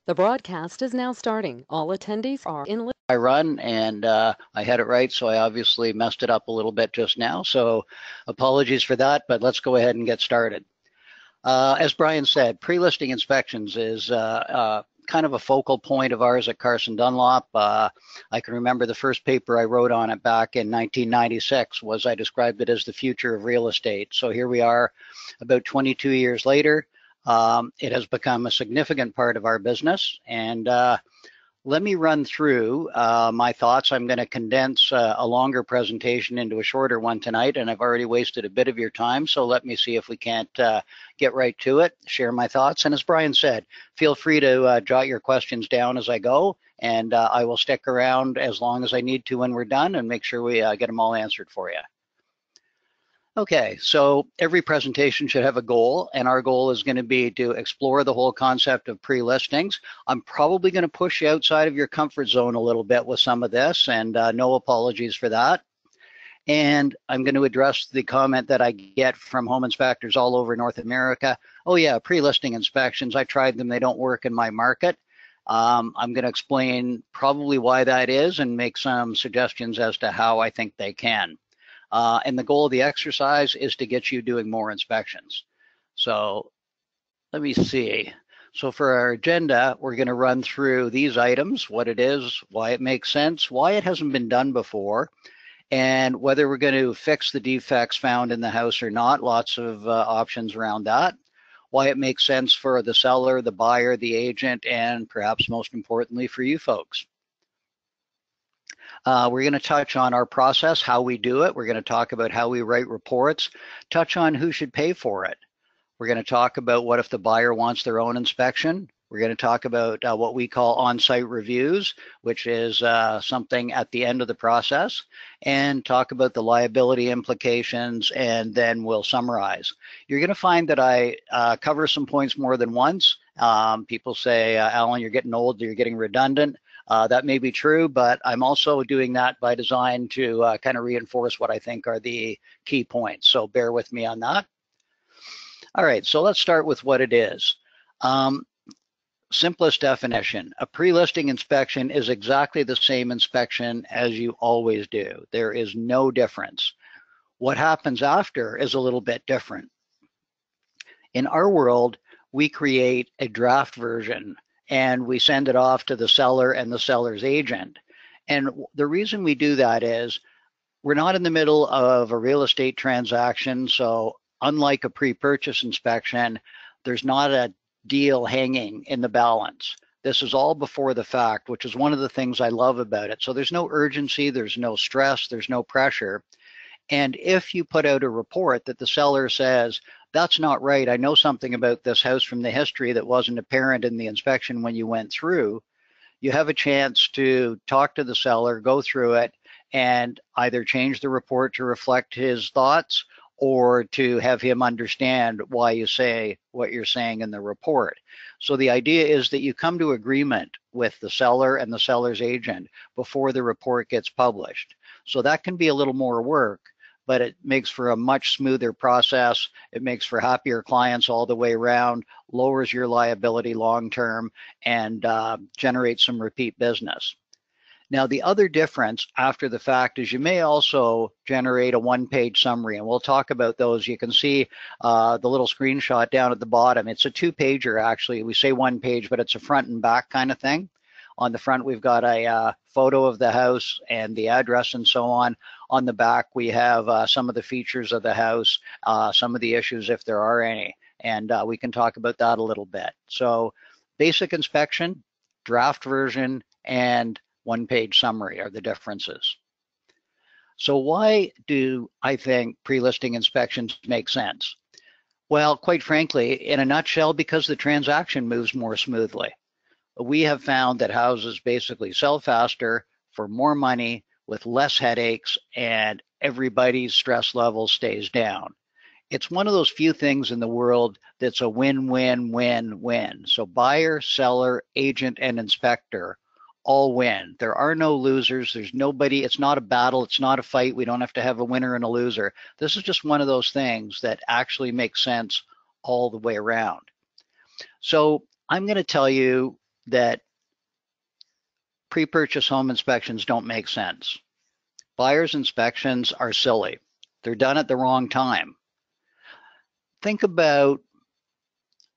The broadcast is now starting. All attendees are in. I run, and I had it right, so I obviously messed it up a little bit just now. So apologies for that, but let's go ahead and get started. As Brian said, pre-listing inspections is kind of a focal point of ours at Carson Dunlop. I can remember the first paper I wrote on it back in 1996 was I described it as the future of real estate. So here we are about 22 years later. It has become a significant part of our business, and let me run through my thoughts. I'm going to condense a longer presentation into a shorter one tonight, and I've already wasted a bit of your time, so let me see if we can't get right to it, share my thoughts. And as Brian said, feel free to jot your questions down as I go, and I will stick around as long as I need to when we're done and make sure we get them all answered for you. Okay, so every presentation should have a goal, and our goal is going to be to explore the whole concept of pre-listings. I'm probably going to push you outside of your comfort zone a little bit with some of this, and no apologies for that. And I'm going to address the comment that I get from home inspectors all over North America. Oh yeah, pre-listing inspections, I tried them, they don't work in my market. I'm going to explain probably why that is and make some suggestions as to how I think they can. And the goal of the exercise is to get you doing more inspections. So let me see. So for our agenda, we're going to run through these items, what it is, why it makes sense, why it hasn't been done before, and whether we're going to fix the defects found in the house or not. Lots of options around that. Why it makes sense for the seller, the buyer, the agent, and perhaps most importantly for you folks. We're going to touch on our process, how we do it. We're going to talk about how we write reports, touch on who should pay for it. We're going to talk about what if the buyer wants their own inspection. We're going to talk about what we call on-site reviews, which is something at the end of the process, and talk about the liability implications, and then we'll summarize. You're going to find that I cover some points more than once. People say, Alan, you're getting old, you're getting redundant. That may be true, but I'm also doing that by design to kind of reinforce what I think are the key points. So bear with me on that. All right, so let's start with what it is. Simplest definition, a pre-listing inspection is exactly the same inspection as you always do. There is no difference. What happens after is a little bit different. In our world, we create a draft version and we send it off to the seller and the seller's agent. And the reason we do that is we're not in the middle of a real estate transaction. So unlike a pre-purchase inspection, there's not a deal hanging in the balance. This is all before the fact, which is one of the things I love about it. So there's no urgency, there's no stress, there's no pressure. And if you put out a report that the seller says, that's not right, I know something about this house from the history that wasn't apparent in the inspection when you went through, you have a chance to talk to the seller, go through it, and either change the report to reflect his thoughts or to have him understand why you say what you're saying in the report. So the idea is that you come to agreement with the seller and the seller's agent before the report gets published. So that can be a little more work, but it makes for a much smoother process. It makes for happier clients all the way around, lowers your liability long-term, and generates some repeat business. Now, the other difference after the fact is you may also generate a one-page summary, and we'll talk about those. You can see the little screenshot down at the bottom. It's a two-pager, actually. We say one page, but it's a front and back kind of thing. On the front, we've got a photo of the house and the address and so on. On the back, we have some of the features of the house, some of the issues if there are any, and we can talk about that a little bit. So basic inspection, draft version, and one-page summary are the differences. So why do I think pre-listing inspections make sense? Well, quite frankly, in a nutshell, because the transaction moves more smoothly. We have found that houses basically sell faster for more money with less headaches, and everybody's stress level stays down. It's one of those few things in the world that's a win-win-win-win. So buyer, seller, agent, and inspector all win. There are no losers. There's nobody. It's not a battle. It's not a fight. We don't have to have a winner and a loser. This is just one of those things that actually makes sense all the way around. So I'm going to tell you that pre-purchase home inspections don't make sense. Buyer's inspections are silly. They're done at the wrong time. Think about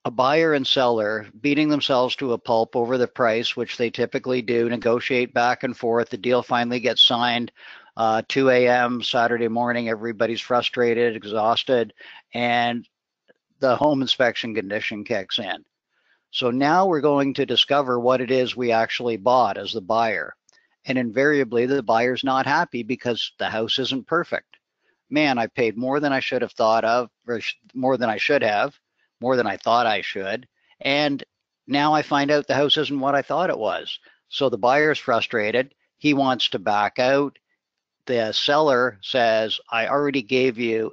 a buyer and seller beating themselves to a pulp over the price, which they typically do, negotiate back and forth. The deal finally gets signed, 2 a.m. Saturday morning. Everybody's frustrated, exhausted, and the home inspection condition kicks in. So now we're going to discover what it is we actually bought as the buyer. And invariably, the buyer's not happy because the house isn't perfect. Man, I paid more than I should have thought of, or more than I should have, more than I thought I should. And now I find out the house isn't what I thought it was. So the buyer's frustrated. He wants to back out. The seller says, I already gave you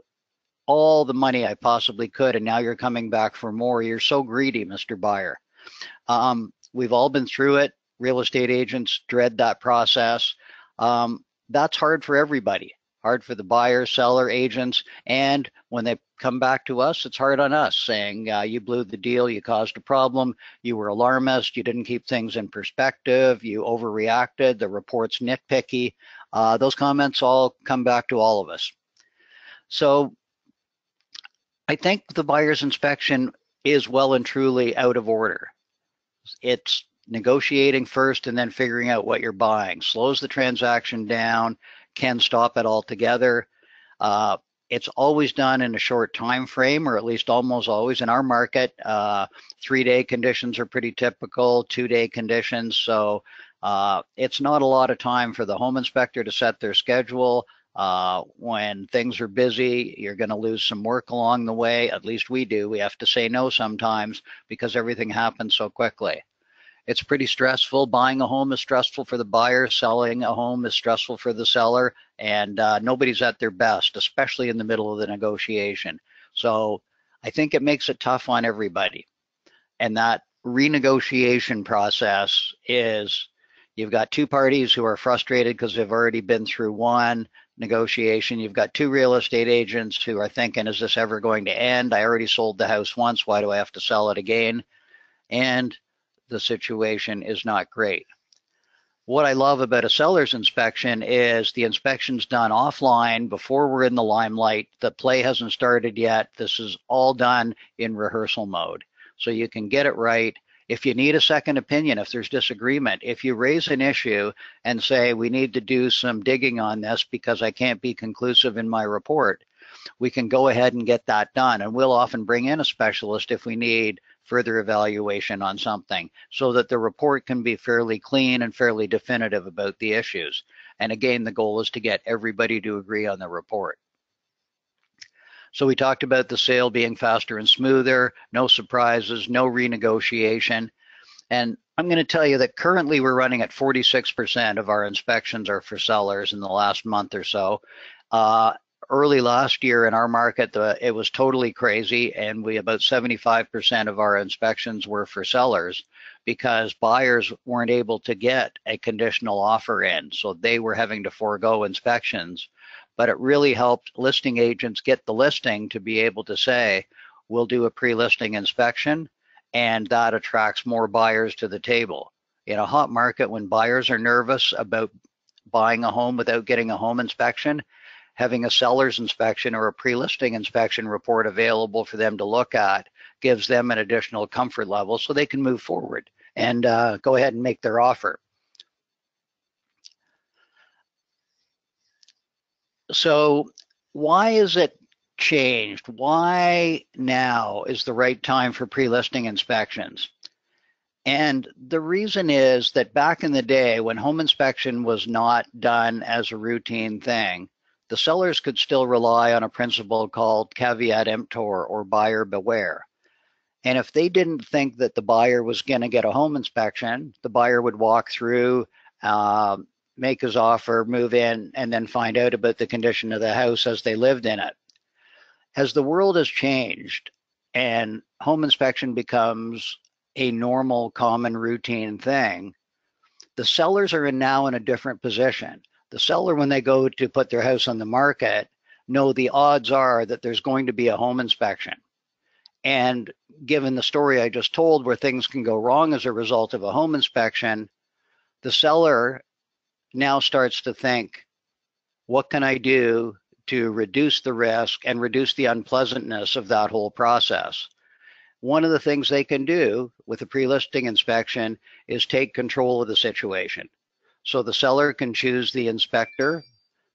all the money I possibly could, and now you're coming back for more. You're so greedy, Mr. Buyer. We've all been through it. Real estate agents dread that process. That's hard for everybody. Hard for the buyer, seller, agents, and when they come back to us, it's hard on us, saying you blew the deal, you caused a problem, you were alarmist, you didn't keep things in perspective, you overreacted, the report's nitpicky. Those comments all come back to all of us. So I think the buyer's inspection is well and truly out of order. It's negotiating first and then figuring out what you're buying. Slows the transaction down, can stop it altogether. It's always done in a short time frame, or at least almost always in our market. 3-day conditions are pretty typical, 2-day conditions. So it's not a lot of time for the home inspector to set their schedule. When things are busy, you're going to lose some work along the way. At least we do. We have to say no sometimes because everything happens so quickly. It's pretty stressful. Buying a home is stressful for the buyer. Selling a home is stressful for the seller. And nobody's at their best, especially in the middle of the negotiation. So I think it makes it tough on everybody. And that renegotiation process is, you've got two parties who are frustrated because they've already been through one negotiation. You've got two real estate agents who are thinking, is this ever going to end? I already sold the house once. Why do I have to sell it again? And the situation is not great. What I love about a seller's inspection is the inspection's done offline before we're in the limelight. The play hasn't started yet. This is all done in rehearsal mode. So you can get it right. If you need a second opinion, if there's disagreement, if you raise an issue and say, we need to do some digging on this because I can't be conclusive in my report, we can go ahead and get that done. And we'll often bring in a specialist if we need further evaluation on something so that the report can be fairly clean and fairly definitive about the issues. And again, the goal is to get everybody to agree on the report. So we talked about the sale being faster and smoother, no surprises, no renegotiation. And I'm going to tell you that currently we're running at 46% of our inspections are for sellers in the last month or so. Early last year in our market, it was totally crazy, and about 75% of our inspections were for sellers because buyers weren't able to get a conditional offer in, so they were having to forego inspections. But it really helped listing agents get the listing to be able to say, we'll do a pre-listing inspection, and that attracts more buyers to the table. In a hot market, when buyers are nervous about buying a home without getting a home inspection, having a seller's inspection or a pre-listing inspection report available for them to look at gives them an additional comfort level so they can move forward and go ahead and make their offer. So why is it changed? Why now is the right time for pre-listing inspections? And the reason is that back in the day when home inspection was not done as a routine thing, the sellers could still rely on a principle called caveat emptor or buyer beware. And if they didn't think that the buyer was going to get a home inspection, the buyer would walk through, make his offer, move in, and then find out about the condition of the house as they lived in it. As the world has changed and home inspection becomes a normal, common, routine thing, the sellers are now in a different position. The seller, when they go to put their house on the market, know the odds are that there's going to be a home inspection. And given the story I just told where things can go wrong as a result of a home inspection, the seller now starts to think, what can I do to reduce the risk and reduce the unpleasantness of that whole process? One of the things they can do with a pre-listing inspection is take control of the situation. So the seller can choose the inspector.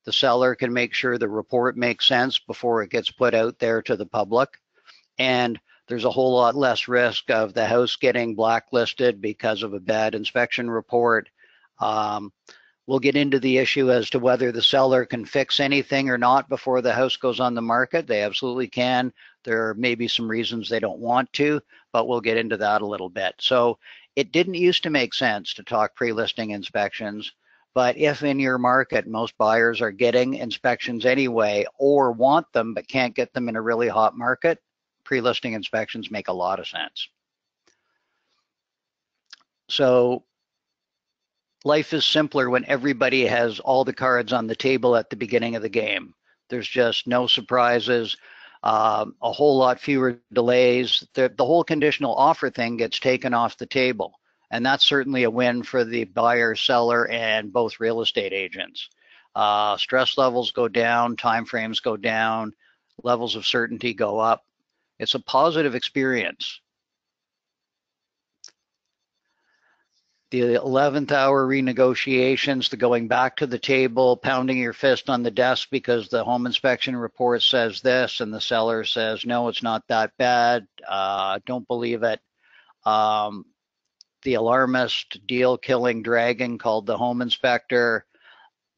The seller can make sure the report makes sense before it gets put out there to the public. And there's a whole lot less risk of the house getting blacklisted because of a bad inspection report. We'll get into the issue as to whether the seller can fix anything or not before the house goes on the market. They absolutely can. There may be some reasons they don't want to, but we'll get into that a little bit. So it didn't used to make sense to talk pre-listing inspections, but if in your market most buyers are getting inspections anyway or want them but can't get them in a really hot market, pre-listing inspections make a lot of sense. So life is simpler when everybody has all the cards on the table at the beginning of the game. There's just no surprises, a whole lot fewer delays. The whole conditional offer thing gets taken off the table. And that's certainly a win for the buyer, seller, and both real estate agents. Stress levels go down, timeframes go down, levels of certainty go up. It's a positive experience. The 11th hour renegotiations, the going back to the table, pounding your fist on the desk because the home inspection report says this and the seller says, no, it's not that bad. Don't believe it. The alarmist, deal killing dragon called the home inspector.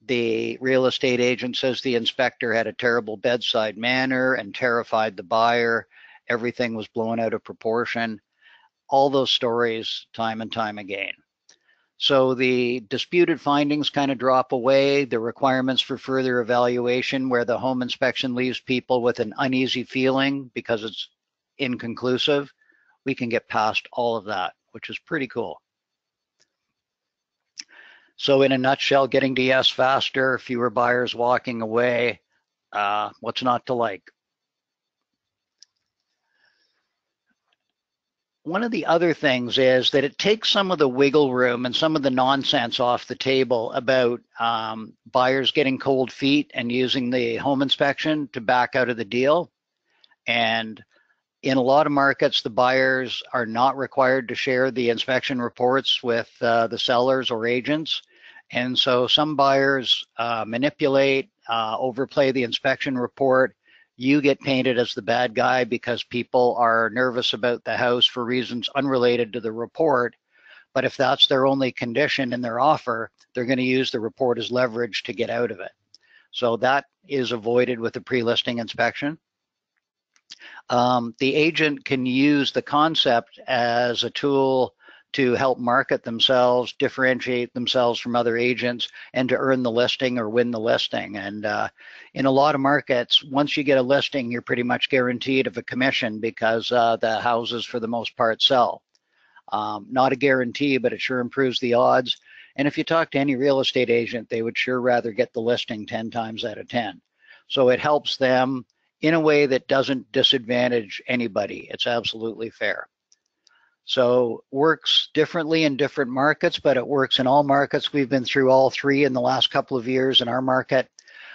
The real estate agent says the inspector had a terrible bedside manner and terrified the buyer. Everything was blown out of proportion. All those stories time and time again. So the disputed findings kind of drop away, the requirements for further evaluation where the home inspection leaves people with an uneasy feeling because it's inconclusive. We can get past all of that, which is pretty cool. So in a nutshell, getting to yes faster, fewer buyers walking away. What's not to like? One of the other things is that it takes some of the wiggle room and some of the nonsense off the table about buyers getting cold feet and using the home inspection to back out of the deal. And in a lot of markets, the buyers are not required to share the inspection reports with the sellers or agents. And so some buyers manipulate, overplay the inspection report. You get painted as the bad guy because people are nervous about the house for reasons unrelated to the report. But if that's their only condition in their offer, they're going to use the report as leverage to get out of it. So that is avoided with the pre-listing inspection. The agent can use the concept as a tool to help market themselves, differentiate themselves from other agents, and to earn the listing or win the listing. And in a lot of markets, once you get a listing, you're pretty much guaranteed of a commission because the houses, for the most part, sell. Not a guarantee, but it sure improves the odds. And if you talk to any real estate agent, they would sure rather get the listing 10 times out of 10. So it helps them in a way that doesn't disadvantage anybody. It's absolutely fair. So works differently in different markets, but it works in all markets. We've been through all three in the last couple of years in our market.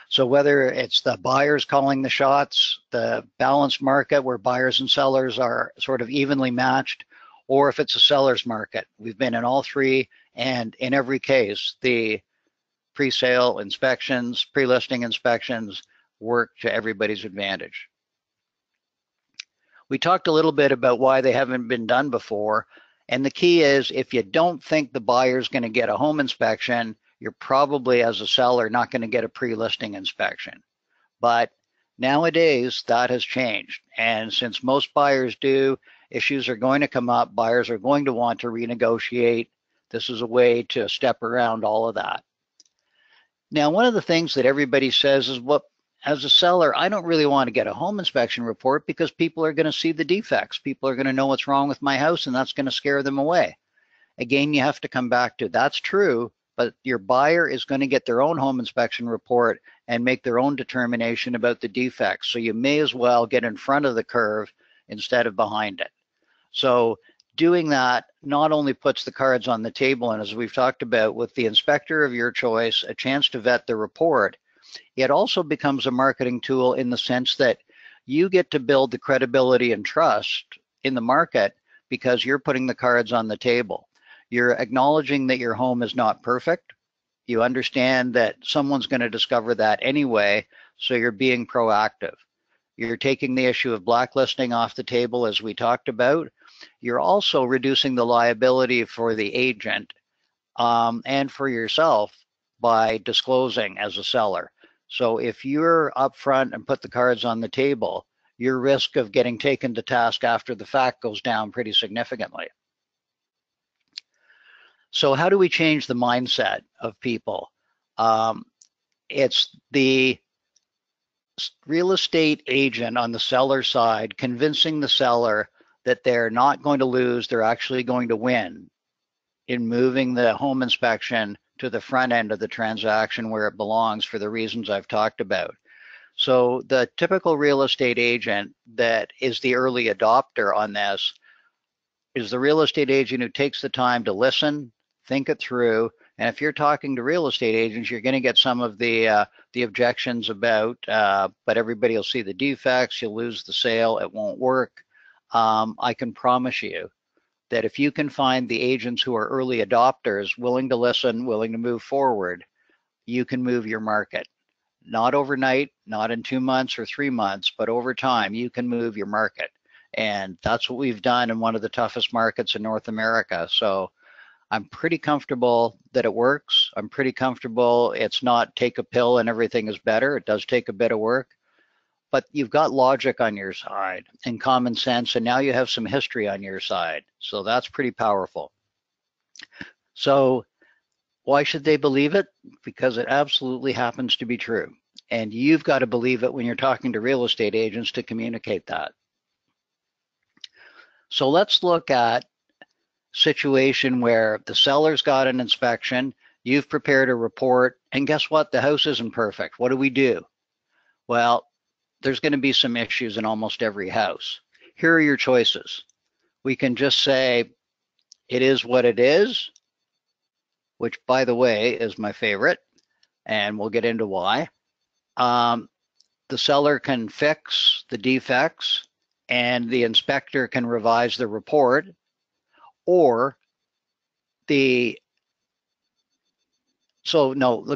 So whether it's the buyers calling the shots, the balanced market where buyers and sellers are sort of evenly matched, or if it's a seller's market, we've been in all three. And in every case, the pre-sale inspections, pre-listing inspections work to everybody's advantage. We talked a little bit about why they haven't been done before. And the key is if you don't think the buyer's going to get a home inspection, you're probably, as a seller, not going to get a pre-listing inspection. But nowadays, that has changed. And since most buyers do, issues are going to come up. Buyers are going to want to renegotiate. This is a way to step around all of that. Now, one of the things that everybody says is, well, as a seller, I don't really want to get a home inspection report because people are going to see the defects. People are going to know what's wrong with my house, and that's going to scare them away. Again, you have to come back to that's true, but your buyer is going to get their own home inspection report and make their own determination about the defects. So you may as well get in front of the curve instead of behind it. So doing that not only puts the cards on the table, and as we've talked about, with the inspector of your choice, a chance to vet the report, it also becomes a marketing tool in the sense that you get to build the credibility and trust in the market because you're putting the cards on the table. You're acknowledging that your home is not perfect. You understand that someone's going to discover that anyway, so you're being proactive. You're taking the issue of blacklisting off the table, as we talked about. You're also reducing the liability for the agent and for yourself by disclosing as a seller. So if you're upfront and put the cards on the table, your risk of getting taken to task after the fact goes down pretty significantly. So how do we change the mindset of people? It's the real estate agent on the seller side convincing the seller that they're not going to lose, they're actually going to win in moving the home inspection to the front end of the transaction where it belongs for the reasons I've talked about. So the typical real estate agent that is the early adopter on this is the real estate agent who takes the time to listen, think it through, and if you're talking to real estate agents, you're going to get some of the objections about, but everybody will see the defects, you'll lose the sale, it won't work. I can promise you that if you can find the agents who are early adopters, willing to listen, willing to move forward, you can move your market. Not overnight, not in 2 months or 3 months, but over time, you can move your market. And that's what we've done in one of the toughest markets in North America. So I'm pretty comfortable that it works. I'm pretty comfortable it's not take a pill and everything is better. It does take a bit of work, but you've got logic on your side and common sense, and now you have some history on your side. So that's pretty powerful. So why should they believe it? Because it absolutely happens to be true. And you've got to believe it when you're talking to real estate agents to communicate that. So let's look at situation where the seller's got an inspection, you've prepared a report, and guess what? The house isn't perfect. What do? Well, there's going to be some issues in almost every house. Here are your choices. We can just say, it is what it is, which, by the way, is my favorite, and we'll get into why. The seller can fix the defects, and the inspector can revise the report, or let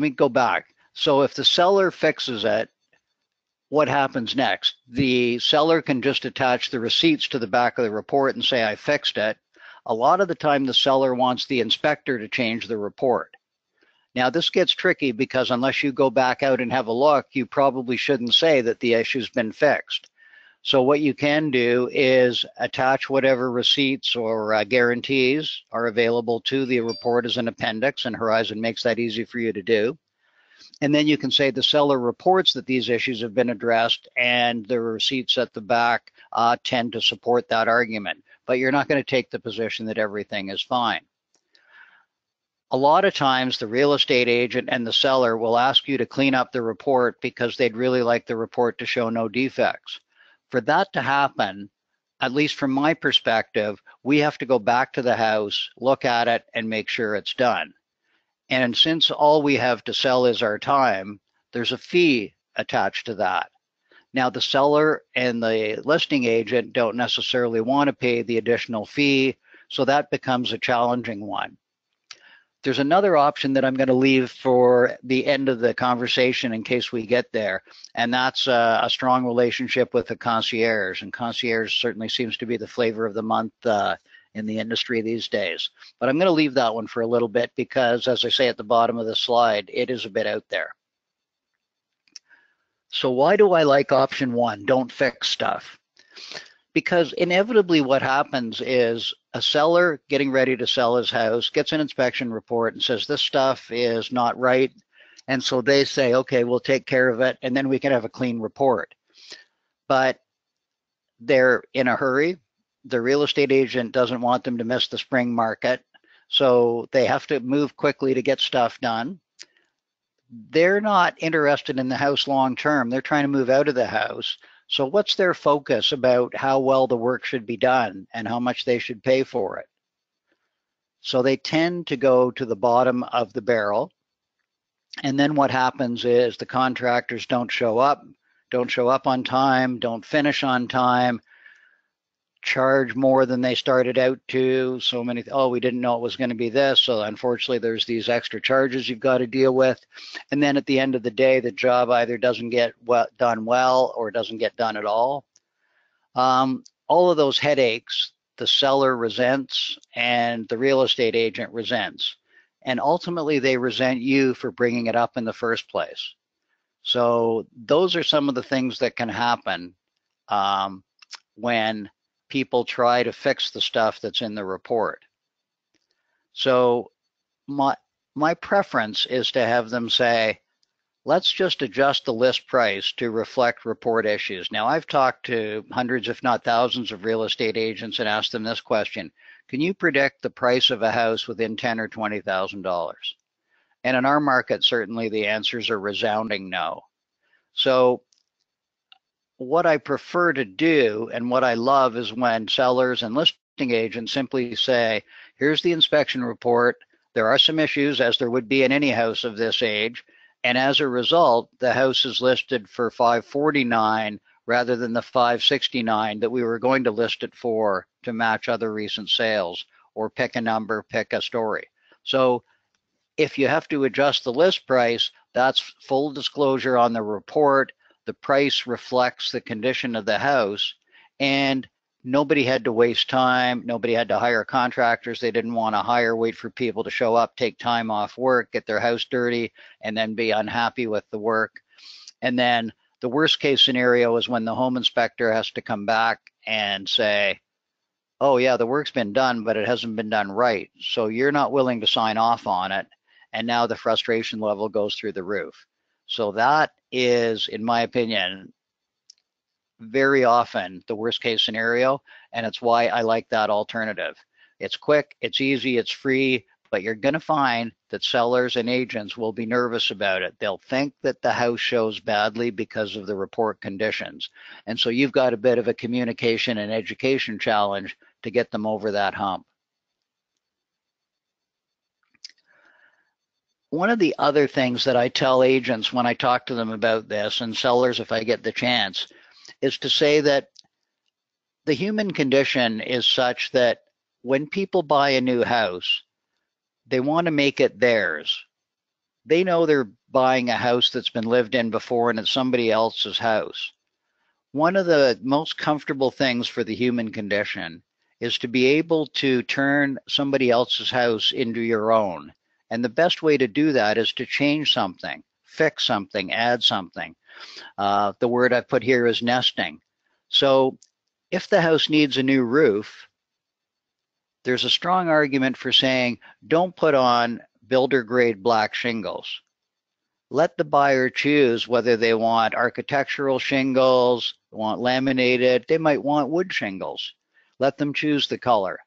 me go back. So if the seller fixes it, what happens next? The seller can just attach the receipts to the back of the report and say, I fixed it. A lot of the time, the seller wants the inspector to change the report. Now, this gets tricky because unless you go back out and have a look, you probably shouldn't say that the issue's been fixed. So what you can do is attach whatever receipts or guarantees are available to the report as an appendix, and Horizon makes that easy for you to do. And then you can say the seller reports that these issues have been addressed, and the receipts at the back tend to support that argument. But you're not going to take the position that everything is fine. A lot of times the real estate agent and the seller will ask you to clean up the report because they'd really like the report to show no defects. For that to happen, at least from my perspective, we have to go back to the house, look at it, and make sure it's done. And since all we have to sell is our time, there's a fee attached to that. Now, the seller and the listing agent don't necessarily want to pay the additional fee, so that becomes a challenging one. There's another option that I'm going to leave for the end of the conversation in case we get there, and that's a strong relationship with the concierge. And concierge certainly seems to be the flavor of the month in the industry these days. But I'm going to leave that one for a little bit because, as I say at the bottom of the slide, it is a bit out there. So why do I like option one, don't fix stuff? Because inevitably what happens is a seller getting ready to sell his house gets an inspection report and says this stuff is not right. And so they say, okay, we'll take care of it and then we can have a clean report. But they're in a hurry. The real estate agent doesn't want them to miss the spring market. So they have to move quickly to get stuff done. They're not interested in the house long term. They're trying to move out of the house. So what's their focus about how well the work should be done and how much they should pay for it? So they tend to go to the bottom of the barrel. And then what happens is the contractors don't show up on time, don't finish on time, charge more than they started out to. So many, oh, we didn't know it was going to be this. So unfortunately, there's these extra charges you've got to deal with. And then at the end of the day, the job either doesn't get done well or doesn't get done at all. All of those headaches, the seller resents and the real estate agent resents. And ultimately, they resent you for bringing it up in the first place. So those are some of the things that can happen when people try to fix the stuff that's in the report. So my preference is to have them say, let's just adjust the list price to reflect report issues. Now, I've talked to hundreds, if not thousands, of real estate agents and asked them this question: can you predict the price of a house within $10,000 or $20,000? And in our market, certainly the answers are resounding no. So what I prefer to do and what I love is when sellers and listing agents simply say, here's the inspection report. There are some issues, as there would be in any house of this age. And as a result, the house is listed for $549 rather than the $569 that we were going to list it for to match other recent sales, or pick a number, pick a story. So if you have to adjust the list price, that's full disclosure on the report. The price reflects the condition of the house, and nobody had to waste time. Nobody had to hire contractors they didn't want to hire, wait for people to show up, take time off work, get their house dirty, and then be unhappy with the work. And then the worst case scenario is when the home inspector has to come back and say, oh yeah, the work's been done, but it hasn't been done right. So you're not willing to sign off on it. And now the frustration level goes through the roof. So that is, in my opinion, very often the worst case scenario, and it's why I like that alternative. It's quick, it's easy, it's free, but you're going to find that sellers and agents will be nervous about it. They'll think that the house shows badly because of the report conditions. And so you've got a bit of a communication and education challenge to get them over that hump. One of the other things that I tell agents when I talk to them about this, and sellers if I get the chance, is to say that the human condition is such that when people buy a new house, they want to make it theirs. They know they're buying a house that's been lived in before and it's somebody else's house. One of the most comfortable things for the human condition is to be able to turn somebody else's house into your own. And the best way to do that is to change something, fix something, add something. The word I've put here is nesting. So if the house needs a new roof, there's a strong argument for saying, don't put on builder grade black shingles. Let the buyer choose whether they want architectural shingles, want laminated, they might want wood shingles. Let them choose the color.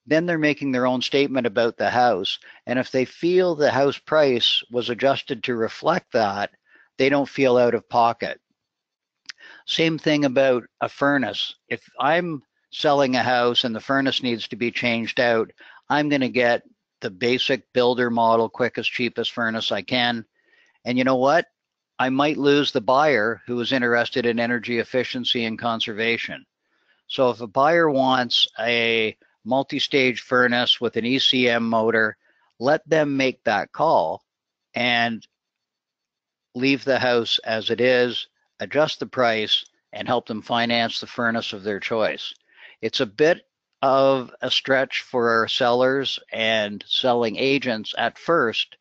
Then they're making their own statement about the house. And if they feel the house price was adjusted to reflect that, they don't feel out of pocket. Same thing about a furnace. If I'm selling a house and the furnace needs to be changed out, I'm going to get the basic builder model, quickest, cheapest furnace I can. And you know what? I might lose the buyer who is interested in energy efficiency and conservation. So if a buyer wants a multi-stage furnace with an ECM motor, let them make that call and leave the house as it is, adjust the price, and help them finance the furnace of their choice. It's a bit of a stretch for sellers and selling agents at first,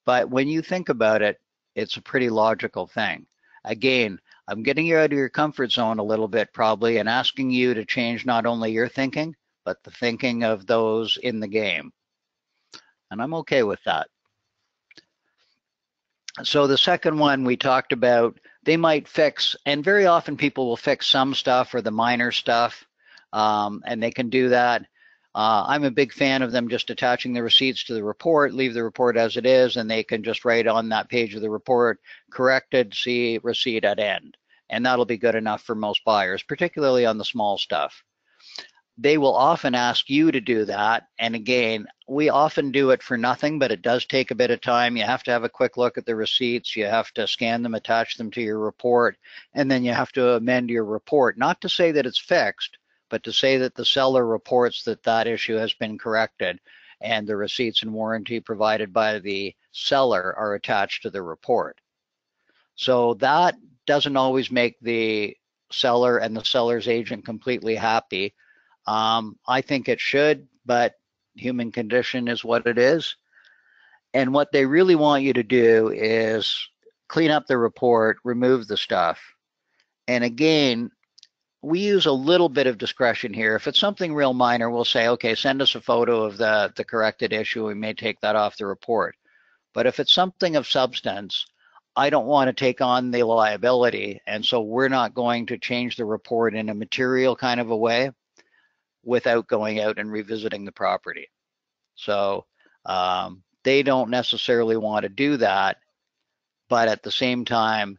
but when you think about it, it's a pretty logical thing. Again, I'm getting you out of your comfort zone a little bit probably and asking you to change not only your thinking, but the thinking of those in the game. And I'm okay with that. So the second one we talked about, they might fix, and very often people will fix some stuff or the minor stuff, and they can do that. I'm a big fan of them just attaching the receipts to the report, leave the report as it is, and they can just write on that page of the report, corrected, see receipt at end. and that'll be good enough for most buyers, particularly on the small stuff. They will often ask you to do that. And again, we often do it for nothing, but it does take a bit of time. You have to have a quick look at the receipts. You have to scan them, attach them to your report, and then you have to amend your report. Not to say that it's fixed, but to say that the seller reports that that issue has been corrected and the receipts and warranty provided by the seller are attached to the report. So that doesn't always make the seller and the seller's agent completely happy. I think it should, but human condition is what it is. And what they really want you to do is clean up the report, remove the stuff. And again, we use a little bit of discretion here. If it's something real minor, we'll say, okay, send us a photo of the corrected issue. We may take that off the report. But if it's something of substance, I don't want to take on the liability. And so we're not going to change the report in a material kind of a way without going out and revisiting the property. So they don't necessarily want to do that, but at the same time,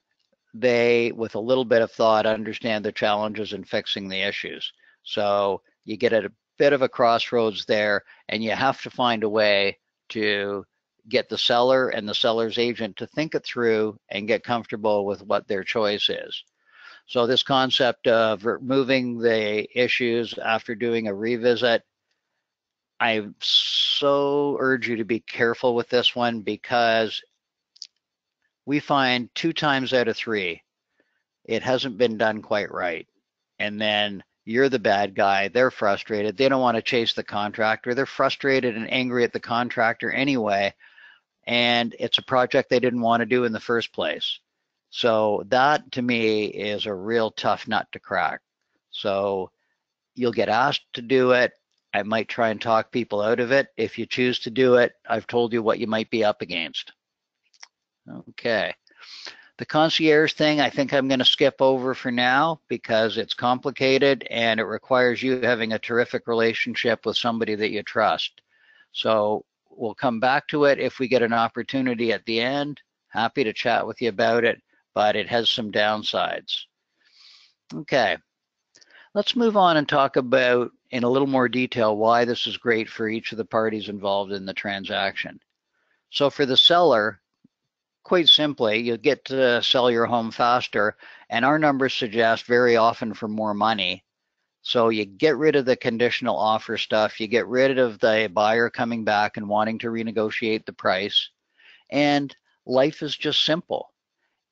they, with a little bit of thought, understand the challenges in fixing the issues. So you get at a bit of a crossroads there, and you have to find a way to get the seller and the seller's agent to think it through and get comfortable with what their choice is. So this concept of removing the issues after doing a revisit, I so urge you to be careful with this one, because we find 2 times out of 3, it hasn't been done quite right. And then you're the bad guy, they're frustrated, they don't want to chase the contractor, they're frustrated and angry at the contractor anyway, and it's a project they didn't want to do in the first place. So that, to me, is a real tough nut to crack. So you'll get asked to do it. I might try and talk people out of it. If you choose to do it, I've told you what you might be up against. Okay. The concierge thing, I think I'm going to skip over for now because it's complicated and it requires you having a terrific relationship with somebody that you trust. So we'll come back to it if we get an opportunity at the end. Happy to chat with you about it, but it has some downsides. Okay, let's move on and talk about in a little more detail why this is great for each of the parties involved in the transaction. So for the seller, quite simply, you get to sell your home faster, and our numbers suggest very often for more money. So you get rid of the conditional offer stuff, you get rid of the buyer coming back and wanting to renegotiate the price, and life is just simple.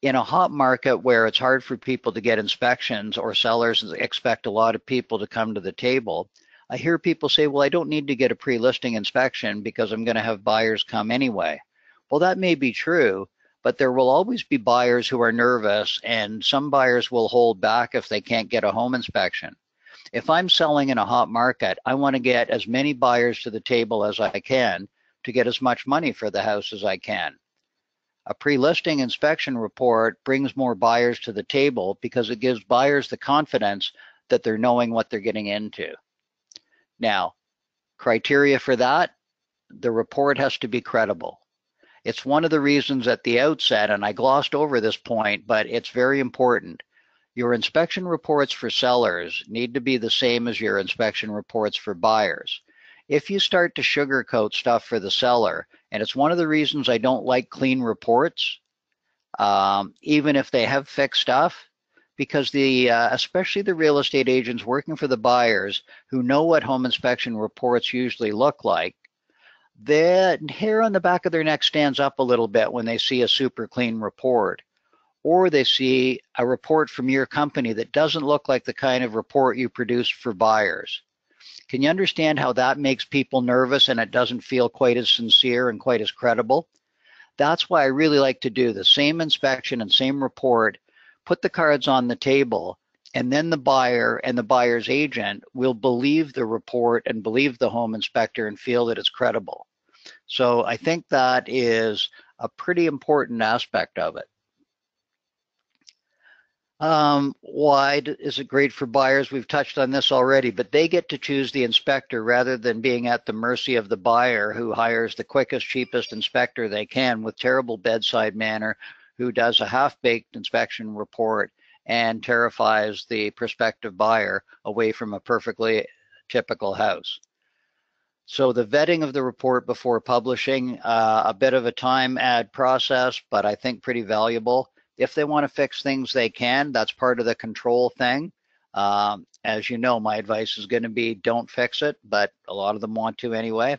In a hot market where it's hard for people to get inspections or sellers expect a lot of people to come to the table, I hear people say, well, I don't need to get a pre-listing inspection because I'm going to have buyers come anyway. Well, that may be true, but there will always be buyers who are nervous, and some buyers will hold back if they can't get a home inspection. If I'm selling in a hot market, I want to get as many buyers to the table as I can to get as much money for the house as I can. A pre-listing inspection report brings more buyers to the table because it gives buyers the confidence that they're knowing what they're getting into. Now, criteria for that, the report has to be credible. It's one of the reasons at the outset, and I glossed over this point, but it's very important. Your inspection reports for sellers need to be the same as your inspection reports for buyers. If you start to sugarcoat stuff for the seller, and it's one of the reasons I don't like clean reports, even if they have fixed stuff, because especially the real estate agents working for the buyers who know what home inspection reports usually look like, the hair on the back of their neck stands up a little bit when they see a super clean report, or they see a report from your company that doesn't look like the kind of report you produced for buyers. Can you understand how that makes people nervous and it doesn't feel quite as sincere and quite as credible? That's why I really like to do the same inspection and same report, put the cards on the table, and then the buyer and the buyer's agent will believe the report and believe the home inspector and feel that it's credible. So I think that is a pretty important aspect of it. Why is it great for buyers? We've touched on this already, but they get to choose the inspector rather than being at the mercy of the buyer who hires the quickest, cheapest inspector they can with terrible bedside manner, who does a half-baked inspection report and terrifies the prospective buyer away from a perfectly typical house. So the vetting of the report before publishing, a bit of a time add process, but I think pretty valuable. If they want to fix things, they can. That's part of the control thing. As you know, my advice is going to be don't fix it, but a lot of them want to anyway.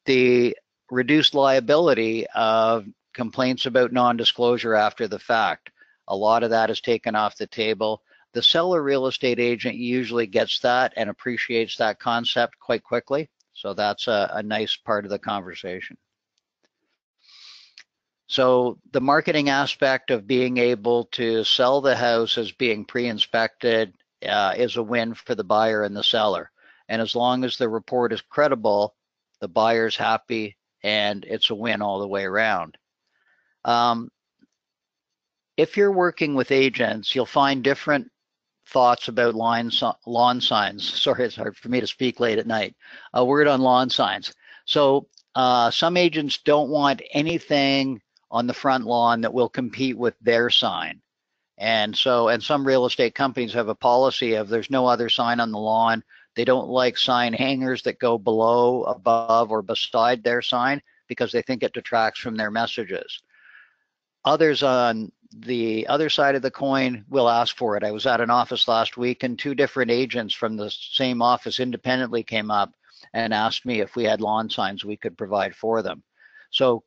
The reduced liability of complaints about non-disclosure after the fact. A lot of that is taken off the table. The seller real estate agent usually gets that and appreciates that concept quite quickly. So that's a nice part of the conversation. So the marketing aspect of being able to sell the house as being pre-inspected is a win for the buyer and the seller. And as long as the report is credible, the buyer's happy and it's a win all the way around. If you're working with agents, you'll find different thoughts about lawn signs. Sorry, it's hard for me to speak late at night. A word on lawn signs. So some agents don't want anything on the front lawn that will compete with their sign. And some real estate companies have a policy of there's no other sign on the lawn. They don't like sign hangers that go below, above, or beside their sign because they think it detracts from their messages. Others on the other side of the coin will ask for it. I was at an office last week and two different agents from the same office independently came up and asked me if we had lawn signs we could provide for them. So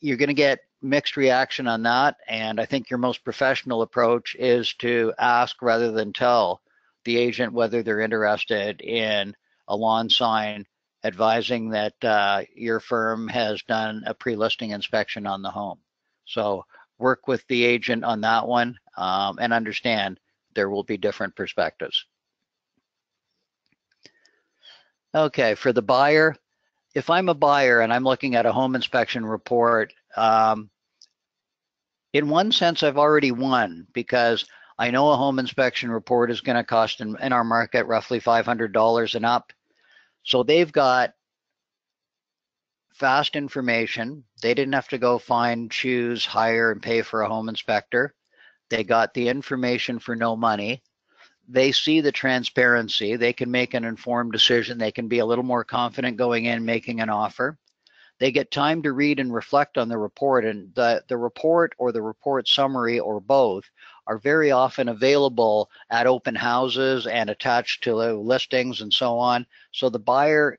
you're going to get mixed reaction on that, and I think your most professional approach is to ask rather than tell the agent whether they're interested in a lawn sign advising that your firm has done a pre-listing inspection on the home. So work with the agent on that one and understand there will be different perspectives. Okay, for the buyer, if I'm a buyer and I'm looking at a home inspection report, in one sense, I've already won because I know a home inspection report is going to cost in our market roughly $500 and up. So they've got fast information. They didn't have to go find, choose, hire, and pay for a home inspector. They got the information for no money. They see the transparency. They can make an informed decision. They can be a little more confident going in, making an offer. They get time to read and reflect on the report, and the report or the report summary or both are very often available at open houses and attached to listings and so on. So the buyer,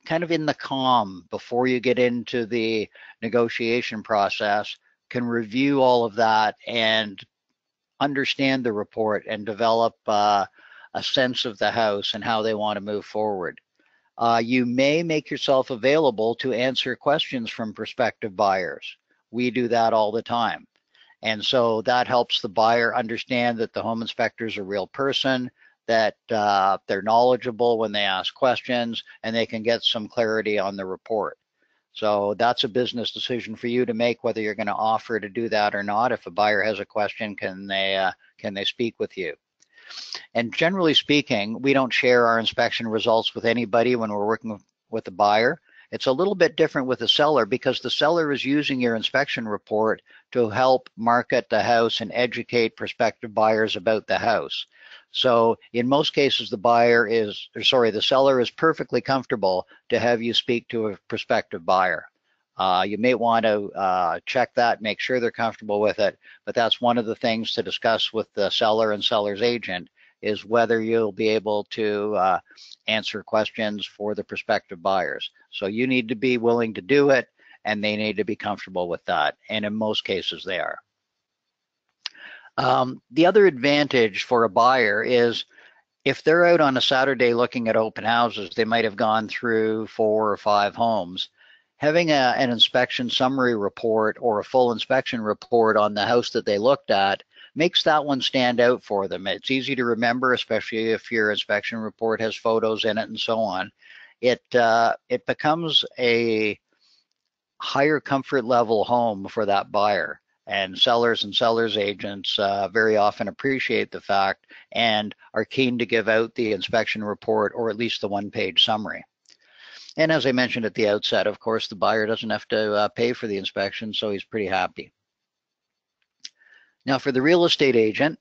kind of in the calm before you get into the negotiation process, can review all of that and understand the report and develop a sense of the house and how they want to move forward. You may make yourself available to answer questions from prospective buyers. We do that all the time. And so that helps the buyer understand that the home inspector is a real person, that they're knowledgeable when they ask questions, and they can get some clarity on the report. So that's a business decision for you to make, whether you're going to offer to do that or not. If a buyer has a question, can they speak with you? And generally speaking, we don't share our inspection results with anybody when we're working with the buyer. It's a little bit different with the seller because the seller is using your inspection report to help market the house and educate prospective buyers about the house. So in most cases, the seller is perfectly comfortable to have you speak to a prospective buyer. You may want to check that, make sure they're comfortable with it, but that's one of the things to discuss with the seller and seller's agent is whether you'll be able to answer questions for the prospective buyers. So you need to be willing to do it, and they need to be comfortable with that, and in most cases they are. The other advantage for a buyer is if they're out on a Saturday looking at open houses, they might have gone through 4 or 5 homes. Having an inspection summary report or a full inspection report on the house that they looked at makes that one stand out for them. It's easy to remember, especially if your inspection report has photos in it and so on. It becomes a higher comfort level home for that buyer. And sellers agents very often appreciate the fact and are keen to give out the inspection report or at least the one-page summary. And as I mentioned at the outset, of course, the buyer doesn't have to pay for the inspection, so he's pretty happy. Now for the real estate agent,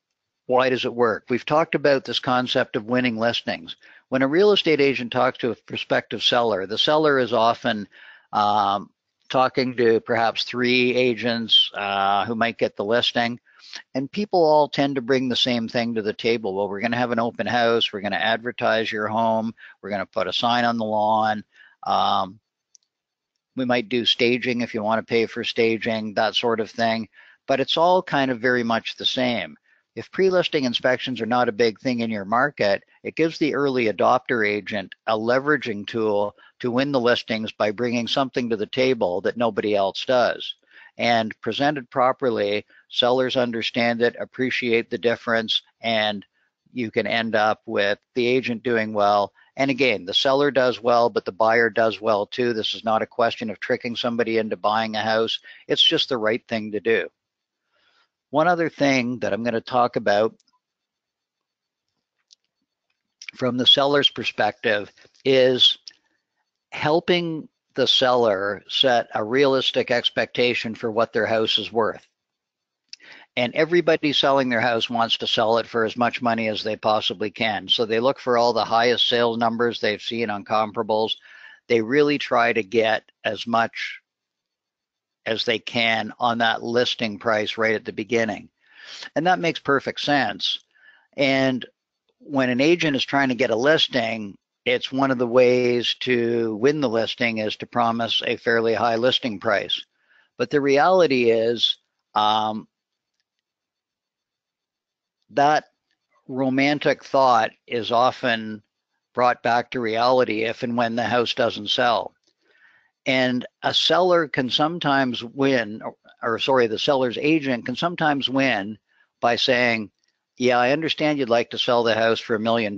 Why does it work? We've talked about this concept of winning listings. When a real estate agent talks to a prospective seller, the seller is often talking to perhaps 3 agents who might get the listing. And people all tend to bring the same thing to the table. Well, we're going to have an open house. We're going to advertise your home. We're going to put a sign on the lawn. We might do staging if you want to pay for staging, that sort of thing. But it's all kind of very much the same. If pre-listing inspections are not a big thing in your market, it gives the early adopter agent a leveraging tool to win the listings by bringing something to the table that nobody else does. And presented properly, sellers understand it, appreciate the difference, and you can end up with the agent doing well. And again, the seller does well, but the buyer does well too. This is not a question of tricking somebody into buying a house. It's just the right thing to do. One other thing that I'm going to talk about from the seller's perspective is helping the seller set a realistic expectation for what their house is worth. And everybody selling their house wants to sell it for as much money as they possibly can. So they look for all the highest sales numbers they've seen on comparables. They really try to get as much as they can on that listing price right at the beginning. And that makes perfect sense. And when an agent is trying to get a listing, it's one of the ways to win the listing is to promise a fairly high listing price. But the reality is that romantic thought is often brought back to reality if and when the house doesn't sell. And a seller can sometimes win, the seller's agent can sometimes win by saying, yeah, I understand you'd like to sell the house for $1 million,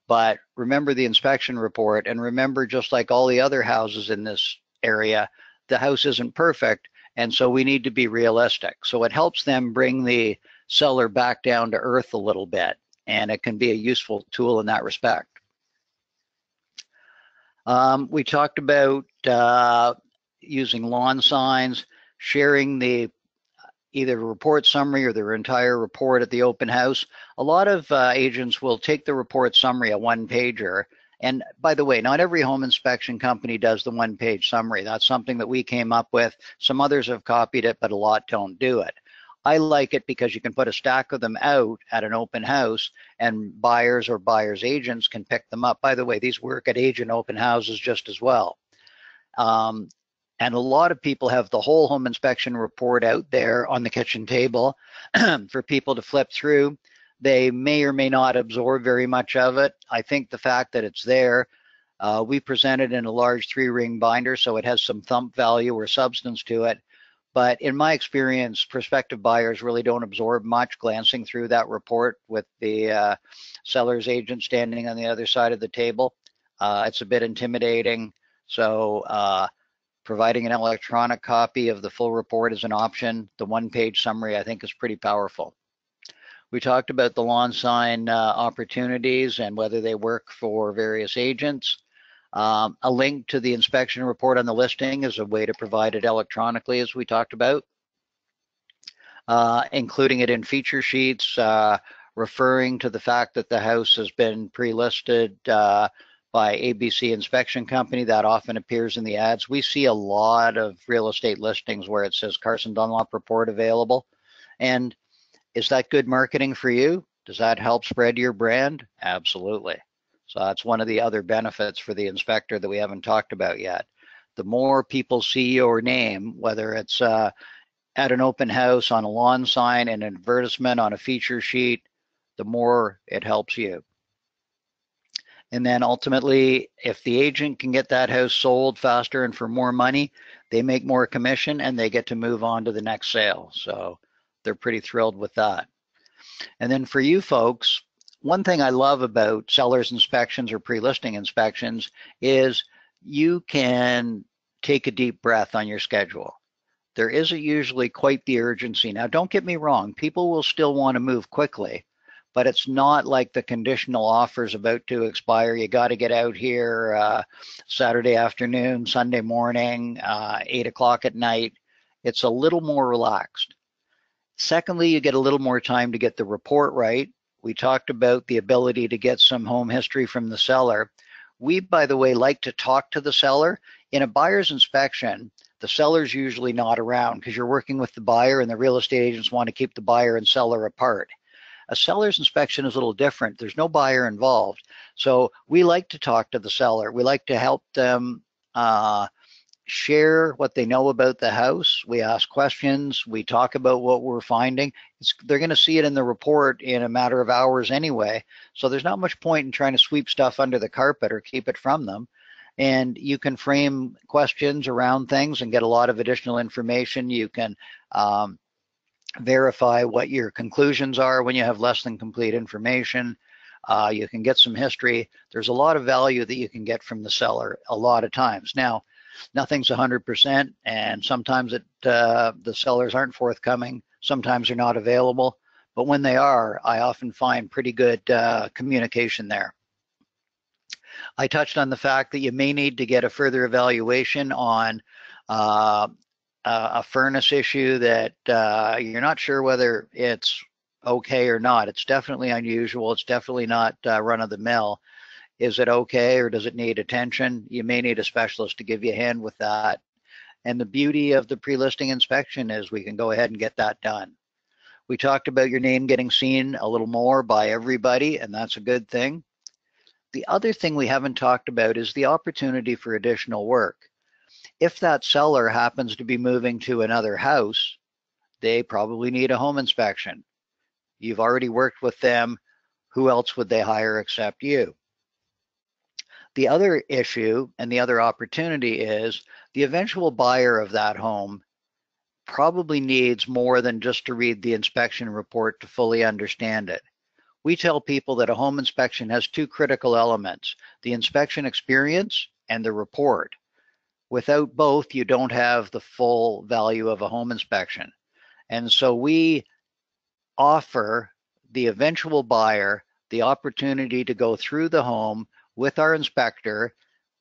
but remember the inspection report, and remember, just like all the other houses in this area, the house isn't perfect, and so we need to be realistic. So it helps them bring the seller back down to earth a little bit, and it can be a useful tool in that respect. We talked about using lawn signs, sharing the either a report summary or their entire report at the open house. A lot of agents will take the report summary, a one-pager, and by the way, not every home inspection company does the one-page summary. That's something that we came up with. Some others have copied it, but a lot don't do it. I like it because you can put a stack of them out at an open house and buyers or buyers' agents can pick them up. By the way, these work at agent open houses just as well. And a lot of people have the whole home inspection report out there on the kitchen table for people to flip through. They may or may not absorb very much of it. I think the fact that it's there, we present it in a large 3-ring binder, so it has some thump value or substance to it. But in my experience, prospective buyers really don't absorb much glancing through that report with the seller's agent standing on the other side of the table. It's a bit intimidating. So providing an electronic copy of the full report is an option. The one-page summary, I think, is pretty powerful. We talked about the lawn sign opportunities and whether they work for various agents. A link to the inspection report on the listing is a way to provide it electronically, as we talked about. Including it in feature sheets, referring to the fact that the house has been pre-listed by ABC Inspection Company. That often appears in the ads. We see a lot of real estate listings where it says Carson Dunlop report available. And is that good marketing for you? Does that help spread your brand? Absolutely. So that's one of the other benefits for the inspector that we haven't talked about yet. The more people see your name, whether it's at an open house, on a lawn sign, an advertisement, on a feature sheet, the more it helps you. And then ultimately, if the agent can get that house sold faster and for more money, they make more commission and they get to move on to the next sale. So they're pretty thrilled with that. And then for you folks, one thing I love about seller's inspections or pre-listing inspections is you can take a deep breath on your schedule. There isn't usually quite the urgency. Now, don't get me wrong, people will still want to move quickly, but it's not like the conditional offers about to expire. You got to get out here Saturday afternoon, Sunday morning, 8 o'clock at night. It's a little more relaxed. Secondly, you get a little more time to get the report right. We talked about the ability to get some home history from the seller. We, by the way, like to talk to the seller. In a buyer's inspection, the seller's usually not around because you're working with the buyer and the real estate agents want to keep the buyer and seller apart. A seller's inspection is a little different. There's no buyer involved. So we like to talk to the seller. We like to help them share what they know about the house. We ask questions. We talk about what we're finding. They're going to see it in the report in a matter of hours anyway. So there's not much point in trying to sweep stuff under the carpet or keep it from them. And you can frame questions around things and get a lot of additional information. You can verify what your conclusions are when you have less than complete information. You can get some history. There's a lot of value that you can get from the seller a lot of times. Now, nothing's 100%, and sometimes the sellers aren't forthcoming. Sometimes they're not available, but when they are, I often find pretty good communication there. I touched on the fact that you may need to get a further evaluation on a furnace issue that you're not sure whether it's okay or not. It's definitely unusual. It's definitely not run-of-the-mill. Is it okay or does it need attention? You may need a specialist to give you a hand with that. And the beauty of the pre-listing inspection is we can go ahead and get that done. We talked about your name getting seen a little more by everybody, and that's a good thing. The other thing we haven't talked about is the opportunity for additional work. If that seller happens to be moving to another house, they probably need a home inspection. You've already worked with them. Who else would they hire except you? The other issue and the other opportunity is the eventual buyer of that home probably needs more than just to read the inspection report to fully understand it. We tell people that a home inspection has two critical elements, the inspection experience and the report. Without both, you don't have the full value of a home inspection. And so we offer the eventual buyer the opportunity to go through the home with our inspector,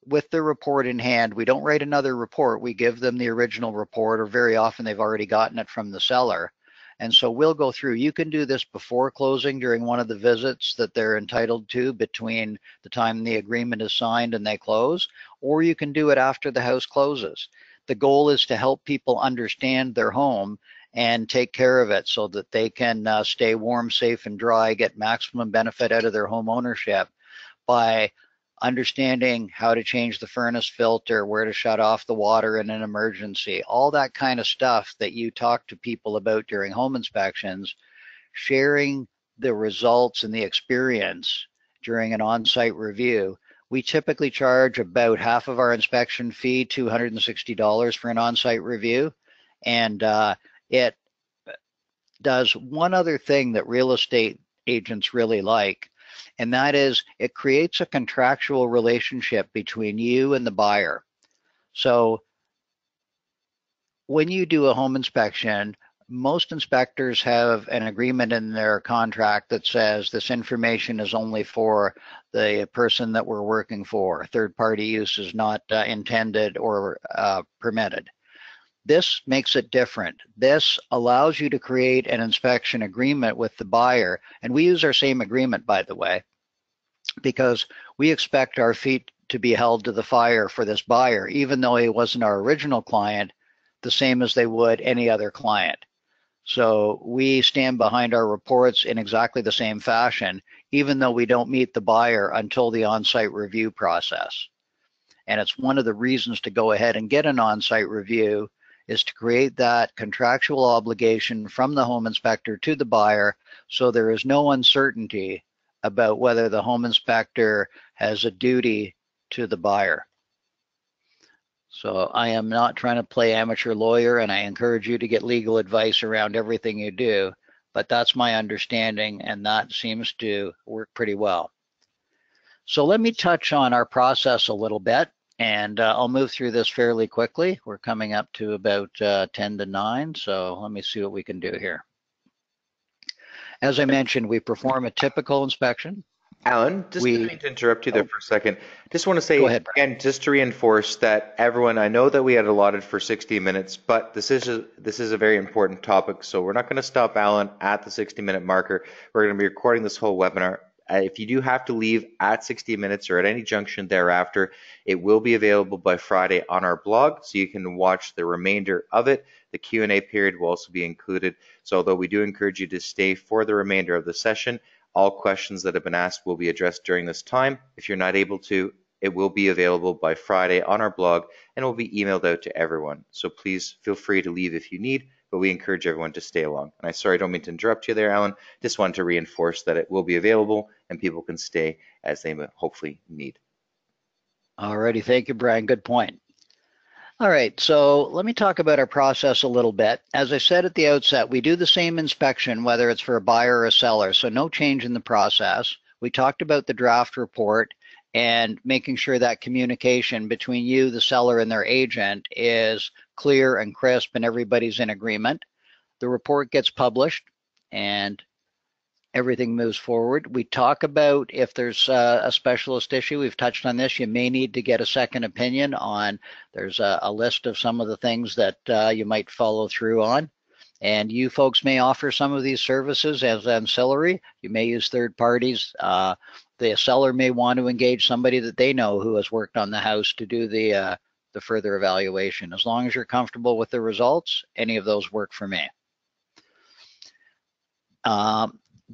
with the report in hand. We don't write another report. We give them the original report, or very often they've already gotten it from the seller. And so we'll go through. You can do this before closing during one of the visits that they're entitled to between the time the agreement is signed and they close, or you can do it after the house closes. The goal is to help people understand their home and take care of it so that they can stay warm, safe, and dry, get maximum benefit out of their home ownership by understanding how to change the furnace filter, where to shut off the water in an emergency, all that kind of stuff that you talk to people about during home inspections, sharing the results and the experience during an on-site review. We typically charge about half of our inspection fee, $260 for an on-site review, and it does one other thing that real estate agents really like, and that is it creates a contractual relationship between you and the buyer. So when you do a home inspection, most inspectors have an agreement in their contract that says this information is only for the person that we're working for. Third-party use is not intended or permitted. This makes it different. This allows you to create an inspection agreement with the buyer, and we use our same agreement, by the way, because we expect our feet to be held to the fire for this buyer, even though he wasn't our original client, the same as they would any other client. So we stand behind our reports in exactly the same fashion, even though we don't meet the buyer until the on-site review process. And it's one of the reasons to go ahead and get an on-site review is to create that contractual obligation from the home inspector to the buyer, so there is no uncertainty about whether the home inspector has a duty to the buyer. So I am not trying to play amateur lawyer, and I encourage you to get legal advice around everything you do, but that's my understanding, and that seems to work pretty well. So let me touch on our process a little bit, and I'll move through this fairly quickly. We're coming up to about 10 to 9, so let me see what we can do here. As I mentioned, we perform a typical inspection. Alan, just didn't mean to interrupt you there Oh, for a second. Just want to go say ahead, Brian. again, just to reinforce that everyone, I know that we had allotted for 60 minutes, but this is a very important topic, so we're not going to stop Alan at the 60-minute marker. We're going to be recording this whole webinar. If you do have to leave at 60 minutes or at any junction thereafter, it will be available by Friday on our blog, so you can watch the remainder of it. The Q&A period will also be included. So although we do encourage you to stay for the remainder of the session, all questions that have been asked will be addressed during this time. If you're not able to, it will be available by Friday on our blog and will be emailed out to everyone. So please feel free to leave if you need, but we encourage everyone to stay along. And I don't mean to interrupt you there, Alan. Just wanted to reinforce that it will be available and people can stay as they hopefully need. Alrighty, thank you, Brian. Good point. All right, so let me talk about our process a little bit. As I said at the outset, we do the same inspection, whether it's for a buyer or a seller, so no change in the process. We talked about the draft report and making sure that communication between you, the seller, and their agent is clear and crisp and everybody's in agreement. The report gets published and everything moves forward. We talk about if there's a specialist issue. We've touched on this. You may need to get a second opinion on, there's a list of some of the things that you might follow through on. And you folks may offer some of these services as ancillary. You may use third parties. The seller may want to engage somebody that they know who has worked on the house to do the further evaluation. As long as you're comfortable with the results, any of those work for me.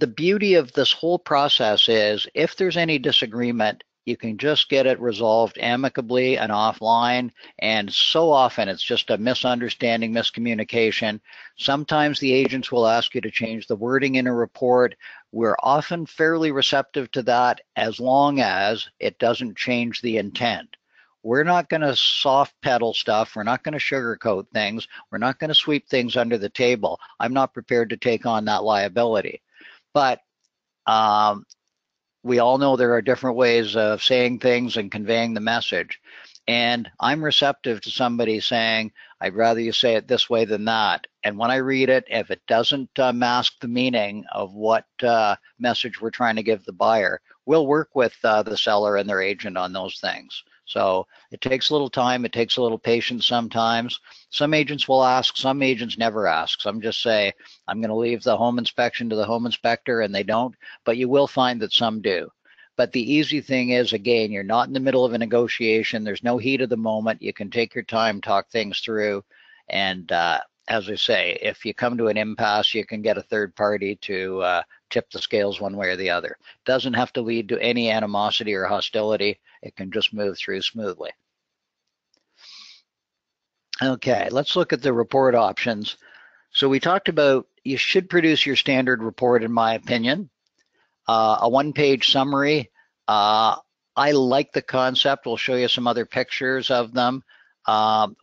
The beauty of this whole process is if there's any disagreement, you can just get it resolved amicably and offline. And so often it's just a misunderstanding, miscommunication. Sometimes the agents will ask you to change the wording in a report. We're often fairly receptive to that as long as it doesn't change the intent. We're not going to soft pedal stuff. We're not going to sugarcoat things. We're not going to sweep things under the table. I'm not prepared to take on that liability. But we all know there are different ways of saying things and conveying the message. And I'm receptive to somebody saying, I'd rather you say it this way than that. And when I read it, if it doesn't mask the meaning of what message we're trying to give the buyer, we'll work with the seller and their agent on those things. So it takes a little time. It takes a little patience sometimes. Some agents will ask. Some agents never ask. Some just say, I'm going to leave the home inspection to the home inspector, and they don't. But you will find that some do. But the easy thing is, again, you're not in the middle of a negotiation. There's no heat of the moment. You can take your time, talk things through. And as I say, if you come to an impasse, you can get a third party to tip the scales one way or the other. It doesn't have to lead to any animosity or hostility. It can just move through smoothly. Okay, let's look at the report options. So we talked about you should produce your standard report, in my opinion. A one-page summary. I like the concept. We'll show you some other pictures of them.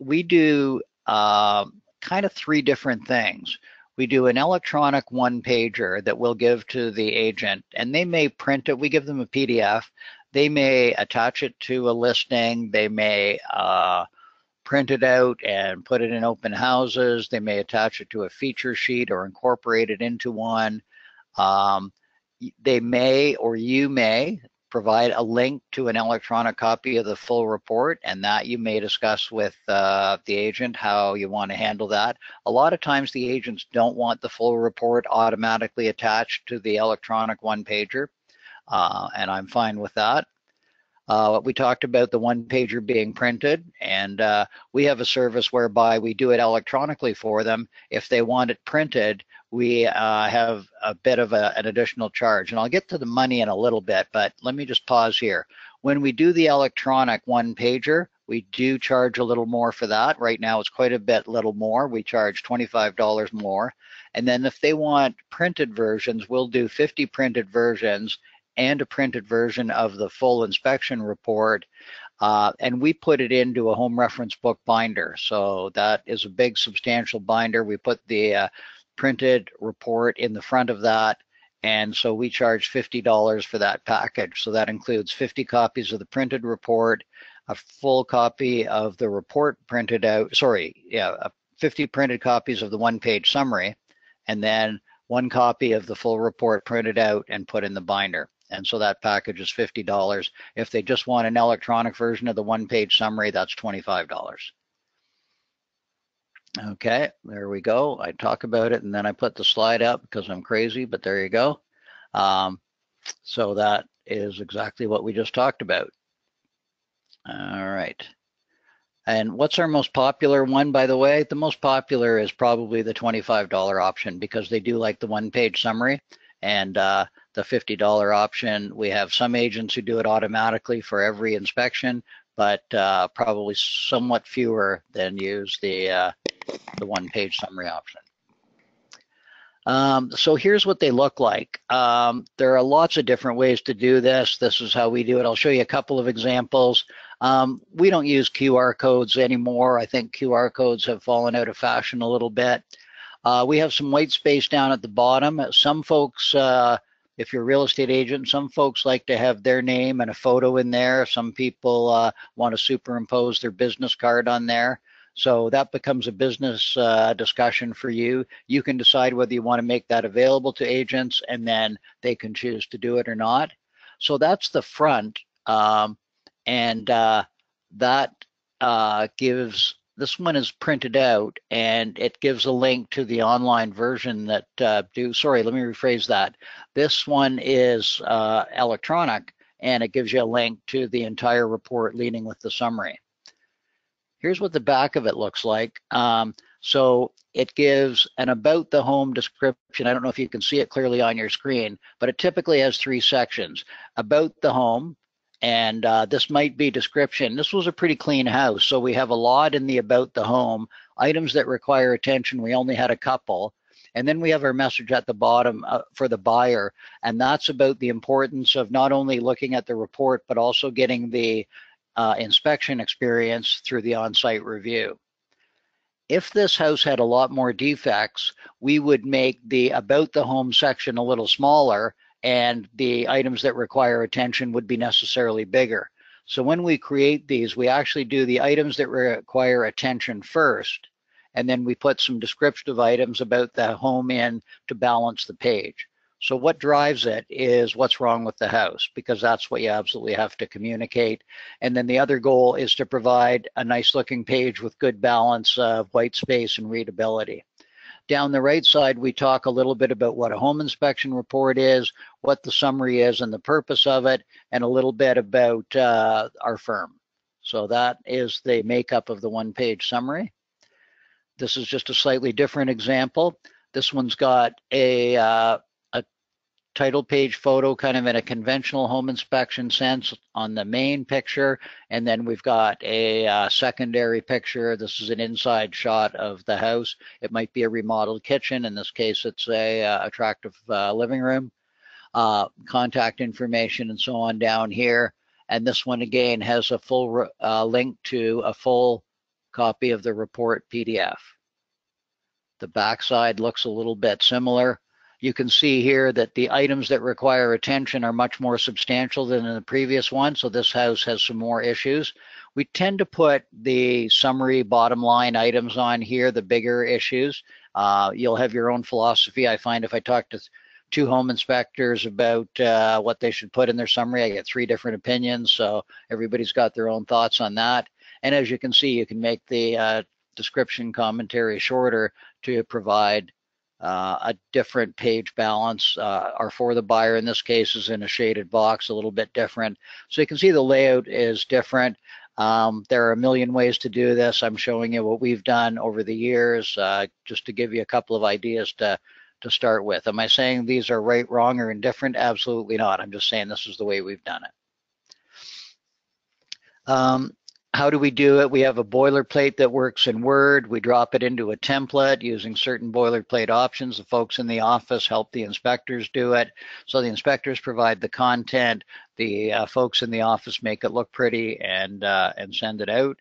We do kind of three different things. We do an electronic one-pager that we'll give to the agent, and they may print it. We give them a PDF. They may attach it to a listing. They may print it out and put it in open houses. They may attach it to a feature sheet or incorporate it into one. They may, or you may, provide a link to an electronic copy of the full report, and that you may discuss with the agent how you want to handle that. A lot of times the agents don't want the full report automatically attached to the electronic one-pager, and I'm fine with that. We talked about the one-pager being printed, and we have a service whereby we do it electronically for them. If they want it printed, we have a bit of an additional charge. And I'll get to the money in a little bit, but let me just pause here. When we do the electronic one-pager, we do charge a little more for that. Right now, it's quite a bit little more. We charge $25 more. And then if they want printed versions, we'll do 50 printed versions and a printed version of the full inspection report. And we put it into a home reference book binder. So that is a big, substantial binder. We put the printed report in the front of that. And so we charge $50 for that package. So that includes 50 copies of the printed report, a full copy of the report printed out, 50 printed copies of the one-page summary, and then one copy of the full report printed out and put in the binder. And so that package is $50. If they just want an electronic version of the one-page summary, that's $25. Okay, there we go. I talk about it and then I put the slide up because I'm crazy, but there you go. So that is exactly what we just talked about. All right. And what's our most popular one, by the way? The most popular is probably the $25 option because they do like the one-page summary. And the $50 option, we have some agents who do it automatically for every inspection, but probably somewhat fewer than use the one-page summary option. So here's what they look like. There are lots of different ways to do this. This is how we do it. I'll show you a couple of examples. We don't use QR codes anymore. I think QR codes have fallen out of fashion a little bit. We have some white space down at the bottom. Some folks, if you're a real estate agent, some folks like to have their name and a photo in there. Some people want to superimpose their business card on there. So that becomes a business discussion for you. You can decide whether you want to make that available to agents, and then they can choose to do it or not. So that's the front, and that gives, this one is printed out, and it gives a link to the online version that sorry, let me rephrase that. This one is electronic, and it gives you a link to the entire report leading with the summary. Here's what the back of it looks like. So it gives an about the home description. I don't know if you can see it clearly on your screen, but it typically has 3 sections. About the home, and this might be description. This was a pretty clean house, so we have a lot in the about the home. Items that require attention, we only had a couple. And then we have our message at the bottom for the buyer, and that's about the importance of not only looking at the report, but also getting the inspection experience through the on-site review. If this house had a lot more defects, we would make the about the home section a little smaller, and the items that require attention would be necessarily bigger. So when we create these, we actually do the items that require attention first, and then we put some descriptive items about the home in to balance the page. So what drives it is what's wrong with the house, because that's what you absolutely have to communicate. And then the other goal is to provide a nice looking page with good balance of white space and readability. Down the right side, we talk a little bit about what a home inspection report is, what the summary is and the purpose of it, and a little bit about our firm. So that is the makeup of the one-page summary. This is just a slightly different example. This one's got a title page photo, kind of in a conventional home inspection sense on the main picture, and then we've got a secondary picture. This is an inside shot of the house. It might be a remodeled kitchen. In this case, it's a attractive living room. Contact information and so on down here. And this one again has a full link to a full copy of the report PDF. The backside looks a little bit similar. You can see here that the items that require attention are much more substantial than in the previous one, so this house has some more issues. We tend to put the summary bottom line items on here, the bigger issues. You'll have your own philosophy. I find if I talk to 2 home inspectors about what they should put in their summary, I get 3 different opinions, so everybody's got their own thoughts on that. And as you can see, you can make the description commentary shorter to provide a different page balance. Or for the buyer in this case is in a shaded box, a little bit different. So you can see the layout is different. There are a million ways to do this. I'm showing you what we've done over the years, just to give you a couple of ideas to start with. Am I saying these are right, wrong, or indifferent? Absolutely not. I'm just saying this is the way we've done it. How do we do it? We have a boilerplate that works in Word. We drop it into a template using certain boilerplate options. The folks in the office help the inspectors do it. So the inspectors provide the content. The folks in the office make it look pretty and send it out.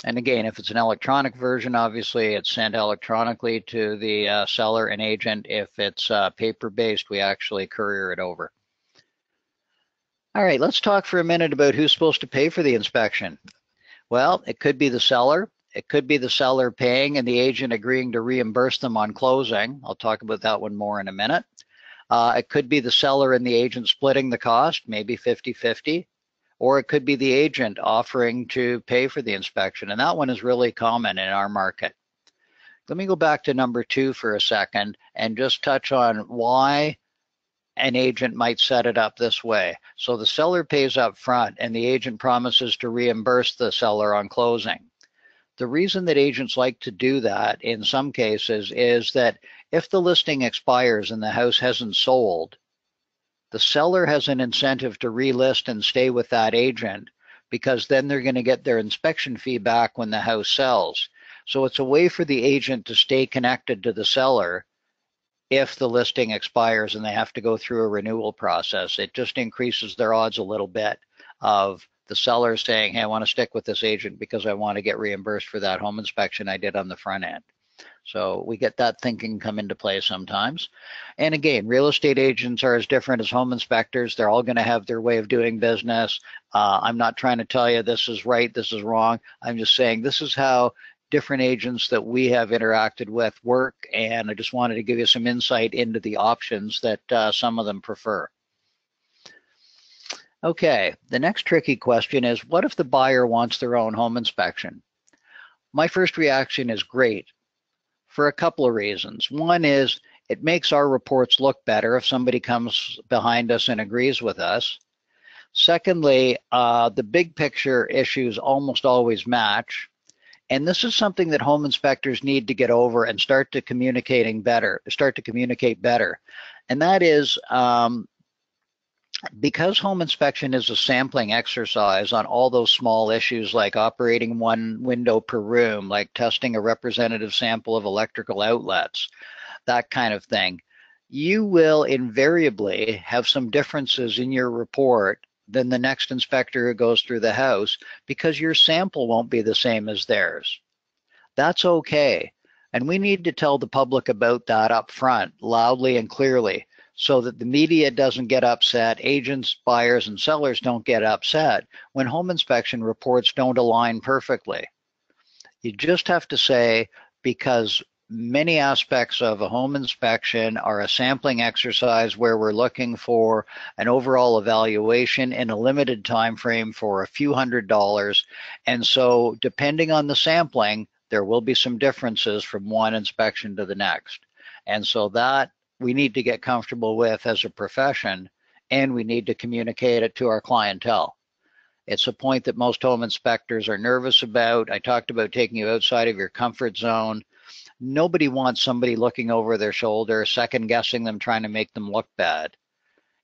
And again, if it's an electronic version, obviously it's sent electronically to the seller and agent. If it's paper-based, we actually courier it over. All right, let's talk for a minute about who's supposed to pay for the inspection. Well, it could be the seller. It could be the seller paying and the agent agreeing to reimburse them on closing. I'll talk about that one more in a minute. It could be the seller and the agent splitting the cost, maybe 50-50, or it could be the agent offering to pay for the inspection. And that one is really common in our market. Let me go back to number 2 for a second and just touch on why an agent might set it up this way. So the seller pays up front and the agent promises to reimburse the seller on closing. The reason that agents like to do that in some cases is that if the listing expires and the house hasn't sold, the seller has an incentive to relist and stay with that agent, because then they're going to get their inspection fee back when the house sells. So it's a way for the agent to stay connected to the seller if the listing expires and they have to go through a renewal process. It just increases their odds a little bit of the seller saying, hey, I want to stick with this agent because I want to get reimbursed for that home inspection I did on the front end. So we get that thinking come into play sometimes. And again, real estate agents are as different as home inspectors. They're all going to have their way of doing business. I'm not trying to tell you this is right, this is wrong. I'm just saying this is how different agents that we have interacted with work, and I just wanted to give you some insight into the options that some of them prefer. Okay, the next tricky question is, what if the buyer wants their own home inspection? My first reaction is great, for a couple of reasons. One is it makes our reports look better if somebody comes behind us and agrees with us. Secondly, the big picture issues almost always match. And this is something that home inspectors need to get over and start to communicate better. And that is because home inspection is a sampling exercise on all those small issues like operating one window per room, like testing a representative sample of electrical outlets, that kind of thing, you will invariably have some differences in your report than the next inspector who goes through the house, because your sample won't be the same as theirs. That's okay. And we need to tell the public about that up front, loudly and clearly, so that the media doesn't get upset, agents, buyers, and sellers don't get upset when home inspection reports don't align perfectly. You just have to say, because many aspects of a home inspection are a sampling exercise where we're looking for an overall evaluation in a limited time frame for a few $100s. And so depending on the sampling, there will be some differences from one inspection to the next. And so that we need to get comfortable with as a profession, and we need to communicate it to our clientele. It's a point that most home inspectors are nervous about. I talked about taking you outside of your comfort zone. Nobody wants somebody looking over their shoulder, second guessing them, trying to make them look bad.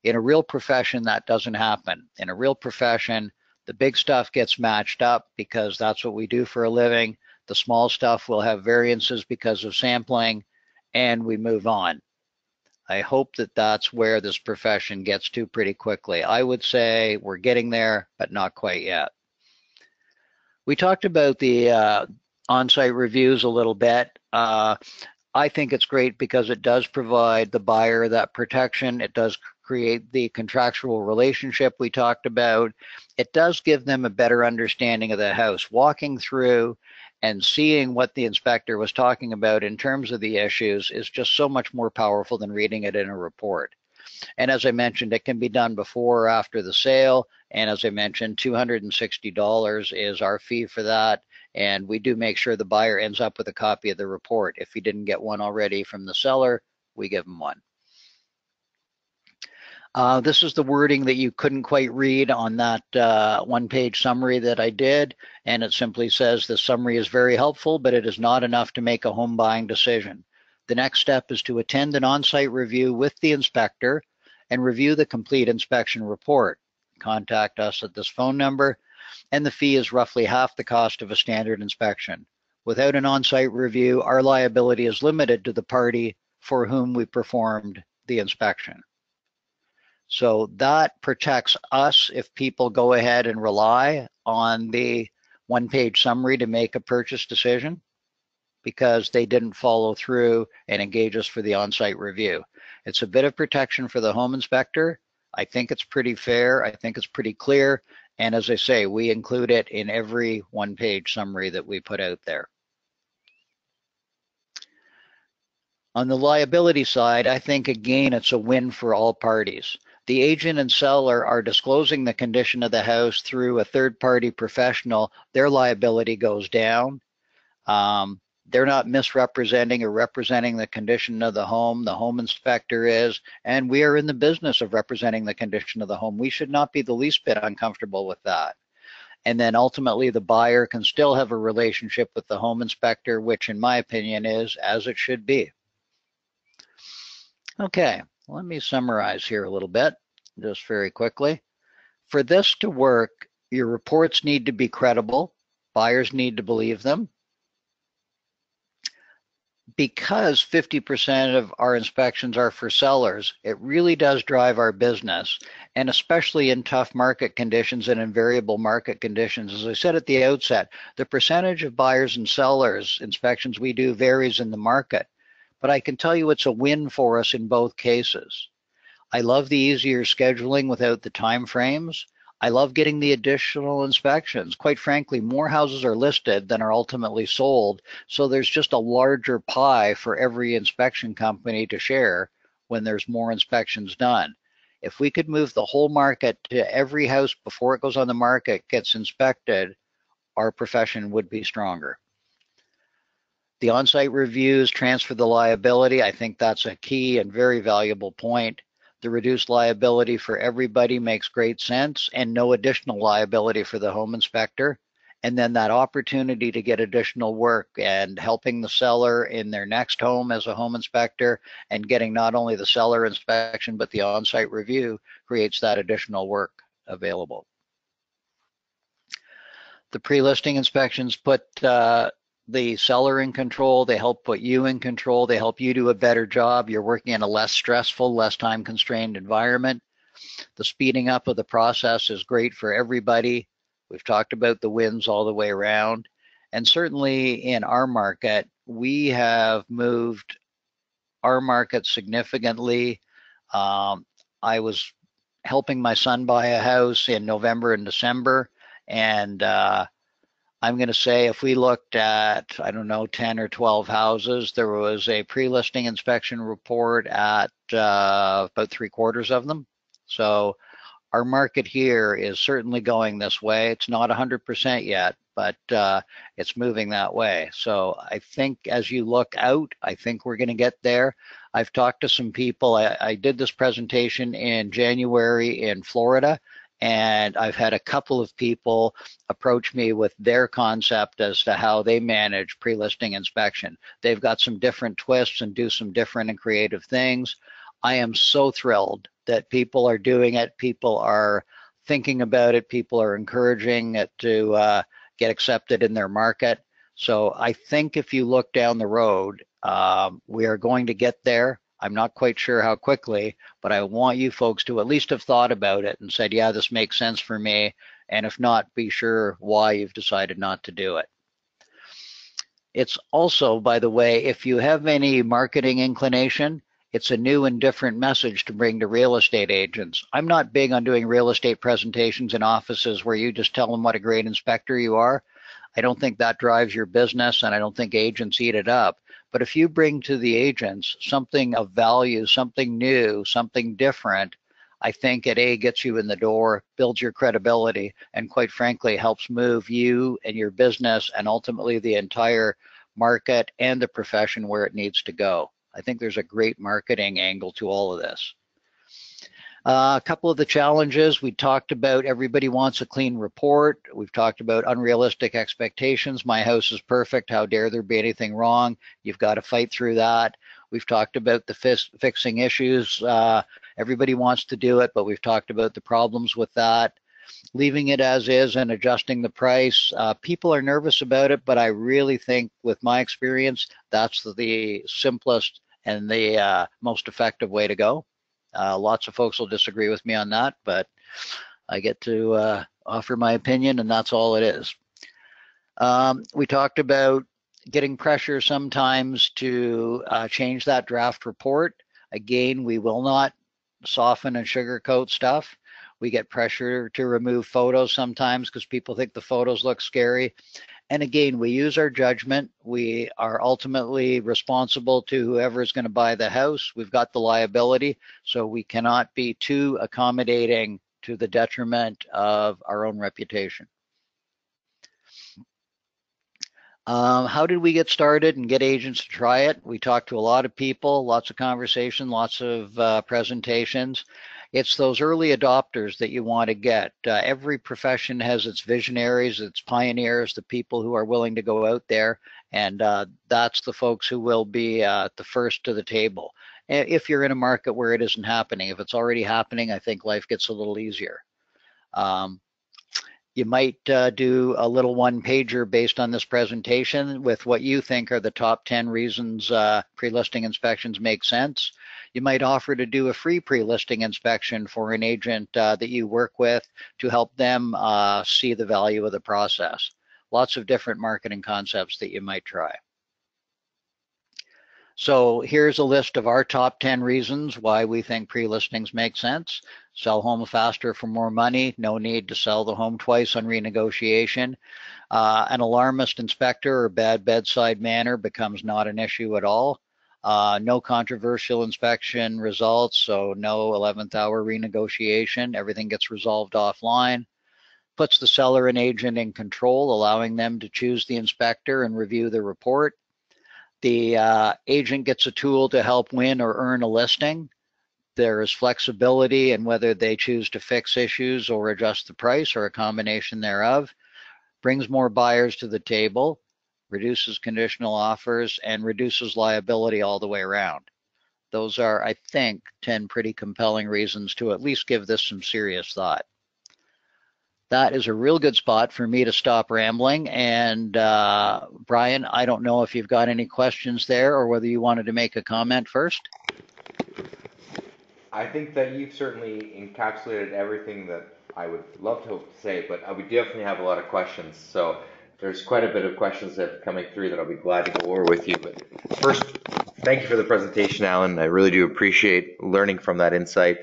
In a real profession, that doesn't happen. In a real profession, the big stuff gets matched up because that's what we do for a living. The small stuff will have variances because of sampling, and we move on. I hope that that's where this profession gets to pretty quickly. I would say we're getting there, but not quite yet. We talked about the on-site reviews a little bit. I think it's great because it does provide the buyer that protection. It does create the contractual relationship we talked about. It does give them a better understanding of the house. Walking through and seeing what the inspector was talking about in terms of the issues is just so much more powerful than reading it in a report. And as I mentioned, it can be done before or after the sale. And as I mentioned, $260 is our fee for that. And we do make sure the buyer ends up with a copy of the report. If he didn't get one already from the seller, we give him one. This is the wording that you couldn't quite read on that one-page summary that I did. And it simply says the summary is very helpful, but it is not enough to make a home buying decision. The next step is to attend an on-site review with the inspector and review the complete inspection report. Contact us at this phone number, and the fee is roughly half the cost of a standard inspection. Without an on-site review, our liability is limited to the party for whom we performed the inspection. So that protects us if people go ahead and rely on the one-page summary to make a purchase decision, because they didn't follow through and engage us for the on-site review. It's a bit of protection for the home inspector. I think it's pretty fair. I think it's pretty clear. And as I say, we include it in every one-page summary that we put out there. On the liability side, I think, again, it's a win for all parties. The agent and seller are disclosing the condition of the house through a third-party professional. Their liability goes down. They're not misrepresenting or representing the condition of the home. The home inspector is, and we are in the business of representing the condition of the home. We should not be the least bit uncomfortable with that. And then ultimately the buyer can still have a relationship with the home inspector, which in my opinion is as it should be. Okay, let me summarize here a little bit, just very quickly. For this to work, your reports need to be credible. Buyers need to believe them. Because 50% of our inspections are for sellers, it really does drive our business, and especially in tough market conditions and in variable market conditions. As I said at the outset, the percentage of buyers and sellers inspections we do varies in the market, but I can tell you it's a win for us in both cases. I love the easier scheduling without the time frames. I love getting the additional inspections. Quite frankly, more houses are listed than are ultimately sold, so there's just a larger pie for every inspection company to share when there's more inspections done. If we could move the whole market to every house before it goes on the market gets inspected, our profession would be stronger. The on-site reviews transfer the liability. I think that's a key and very valuable point. The reduced liability for everybody makes great sense, and no additional liability for the home inspector. And then that opportunity to get additional work and helping the seller in their next home as a home inspector and getting not only the seller inspection but the on-site review creates that additional work available. The pre-listing inspections put the seller in control. They help put you in control. They help you do a better job. You're working in a less stressful, less time-constrained environment. The speeding up of the process is great for everybody. We've talked about the wins all the way around. And certainly in our market, we have moved our market significantly. I was helping my son buy a house in November and December, and I'm going to say if we looked at, I don't know, 10 or 12 houses, there was a pre-listing inspection report at about 3/4 of them. So our market here is certainly going this way. It's not 100% yet, but it's moving that way. So I think as you look out, I think we're going to get there. I've talked to some people. I did this presentation in January in Florida, and I've had a couple of people approach me with their concept as to how they manage pre-listing inspection. They've got some different twists and do some different and creative things. I am so thrilled that people are doing it. People are thinking about it. People are encouraging it to get accepted in their market. So I think if you look down the road, we are going to get there. I'm not quite sure how quickly, but I want you folks to at least have thought about it and said, yeah, this makes sense for me. And if not, be sure why you've decided not to do it. It's also, by the way, if you have any marketing inclination, it's a new and different message to bring to real estate agents. I'm not big on doing real estate presentations in offices where you just tell them what a great inspector you are. I don't think that drives your business, and I don't think agents eat it up. But if you bring to the agents something of value, something new, something different, I think it gets you in the door, builds your credibility, and quite frankly, helps move you and your business and ultimately the entire market and the profession where it needs to go. I think there's a great marketing angle to all of this. A couple of the challenges we talked about: everybody wants a clean report. We've talked about unrealistic expectations. My house is perfect. How dare there be anything wrong? You've got to fight through that. We've talked about the fixing issues. Everybody wants to do it, but we've talked about the problems with that. Leaving it as is and adjusting the price. People are nervous about it, but I really think with my experience, that's the simplest and the most effective way to go. Lots of folks will disagree with me on that, but I get to offer my opinion, and that's all it is. We talked about getting pressure sometimes to change that draft report. Again, we will not soften and sugarcoat stuff. We get pressure to remove photos sometimes because people think the photos look scary. And again, we use our judgment. We are ultimately responsible to whoever is going to buy the house. We've got the liability, so we cannot be too accommodating to the detriment of our own reputation. How did we get started and get agents to try it? We talked to a lot of people, lots of conversation, lots of presentations. It's those early adopters that you want to get. Every profession has its visionaries, its pioneers, the people who are willing to go out there, and that's the folks who will be the first to the table. If you're in a market where it isn't happening, if it's already happening, I think life gets a little easier. You might do a little one-pager based on this presentation with what you think are the top 10 reasons pre-listing inspections make sense. You might offer to do a free pre-listing inspection for an agent that you work with to help them see the value of the process. Lots of different marketing concepts that you might try. So here's a list of our top 10 reasons why we think pre-listings make sense. Sell home faster for more money. No need to sell the home twice on renegotiation. An alarmist inspector or bad bedside manner becomes not an issue at all. No controversial inspection results, so no 11th hour renegotiation. Everything gets resolved offline. Puts the seller and agent in control, allowing them to choose the inspector and review the report. The agent gets a tool to help win or earn a listing. There is flexibility in whether they choose to fix issues or adjust the price or a combination thereof. Brings more buyers to the table, reduces conditional offers, and reduces liability all the way around. Those are, I think, 10 pretty compelling reasons to at least give this some serious thought. That is a real good spot for me to stop rambling. And Brian, I don't know if you've got any questions there or whether you wanted to make a comment first. I think that you've certainly encapsulated everything that I would love to say, but we definitely have a lot of questions. So there's quite a bit of questions that are coming through that I'll be glad to go over with you. But first, thank you for the presentation, Alan. I really do appreciate learning from that insight.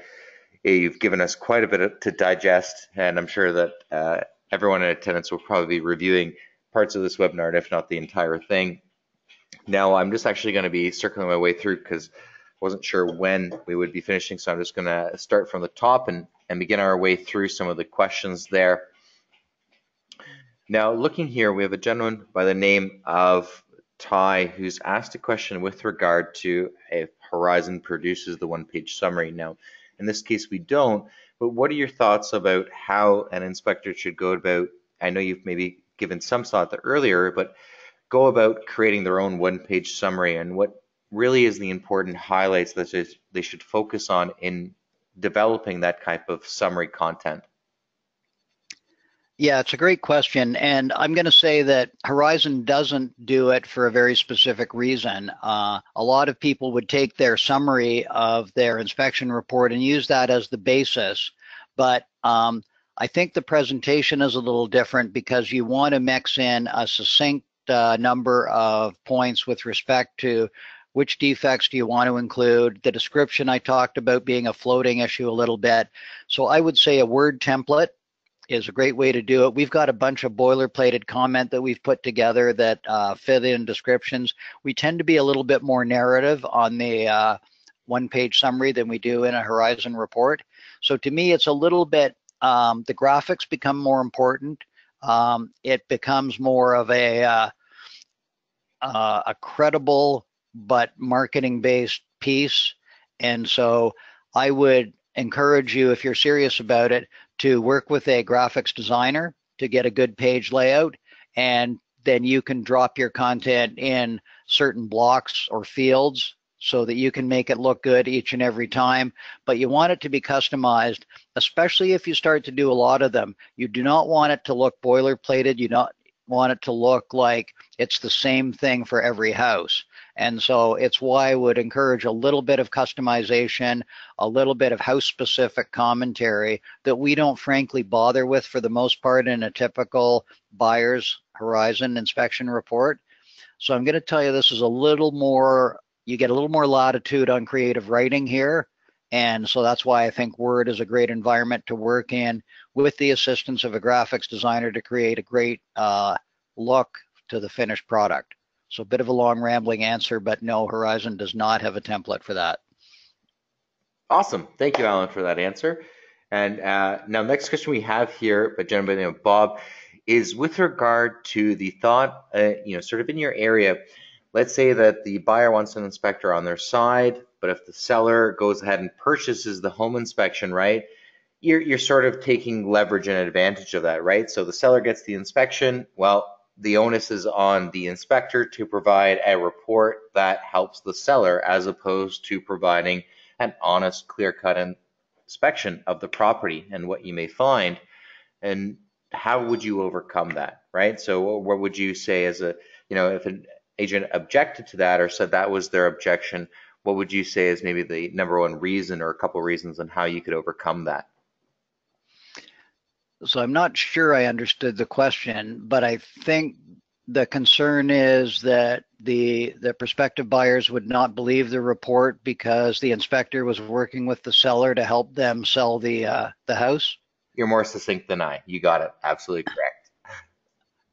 You've given us quite a bit to digest, and I'm sure that everyone in attendance will probably be reviewing parts of this webinar, and if not the entire thing. Now, I'm just actually going to be circling my way through because I wasn't sure when we would be finishing, so I'm just going to start from the top and begin our way through some of the questions there. Now, looking here, we have a gentleman by the name of Ty who's asked a question with regard to if Horizon produces the one-page summary. Now, in this case, we don't, but what are your thoughts about how an inspector should go about, I know you've maybe given some thought earlier, but go about creating their own one-page summary, and what really is the important highlights that they should focus on in developing that type of summary content? Yeah, it's a great question, and I'm going to say that Horizon doesn't do it for a very specific reason. A lot of people would take their summary of their inspection report and use that as the basis, but I think the presentation is a little different because you want to mix in a succinct number of points with respect to which defects do you want to include, the description I talked about being a floating issue a little bit. So I would say a word template is a great way to do it. We've got a bunch of boilerplated comment that we've put together that fit in descriptions. We tend to be a little bit more narrative on the one-page summary than we do in a Horizon report. So to me, it's a little bit, the graphics become more important. It becomes more of a credible but marketing-based piece. And so I would encourage you, if you're serious about it, to work with a graphics designer to get a good page layout, and then you can drop your content in certain blocks or fields so that you can make it look good each and every time. But you want it to be customized, especially if you start to do a lot of them. You do not want it to look boilerplated. You don't want it to look like it's the same thing for every house. And so it's why I would encourage a little bit of customization, a little bit of house-specific commentary that we don't frankly bother with for the most part in a typical buyer's Horizon inspection report. So I'm going to tell you this is a little more, you get a little more latitude on creative writing here. And so that's why I think Word is a great environment to work in with the assistance of a graphics designer to create a great look to the finished product. So a bit of a long rambling answer, but no, Horizon does not have a template for that. Awesome. Thank you, Alan, for that answer. And now next question we have here, but gentleman by the name of Bob, is with regard to the thought, sort of in your area, let's say that the buyer wants an inspector on their side, but if the seller goes ahead and purchases the home inspection, right, you're sort of taking leverage and advantage of that, right? So the seller gets the inspection, well, the onus is on the inspector to provide a report that helps the seller as opposed to providing an honest, clear-cut inspection of the property and what you may find. And how would you overcome that, right? So what would you say as a, if an agent objected to that or said that was their objection, what would you say is maybe the number one reason or a couple reasons on how you could overcome that? So I'm not sure I understood the question, but I think the concern is that the prospective buyers would not believe the report because the inspector was working with the seller to help them sell the house. You're more succinct than I. You got it. Absolutely correct.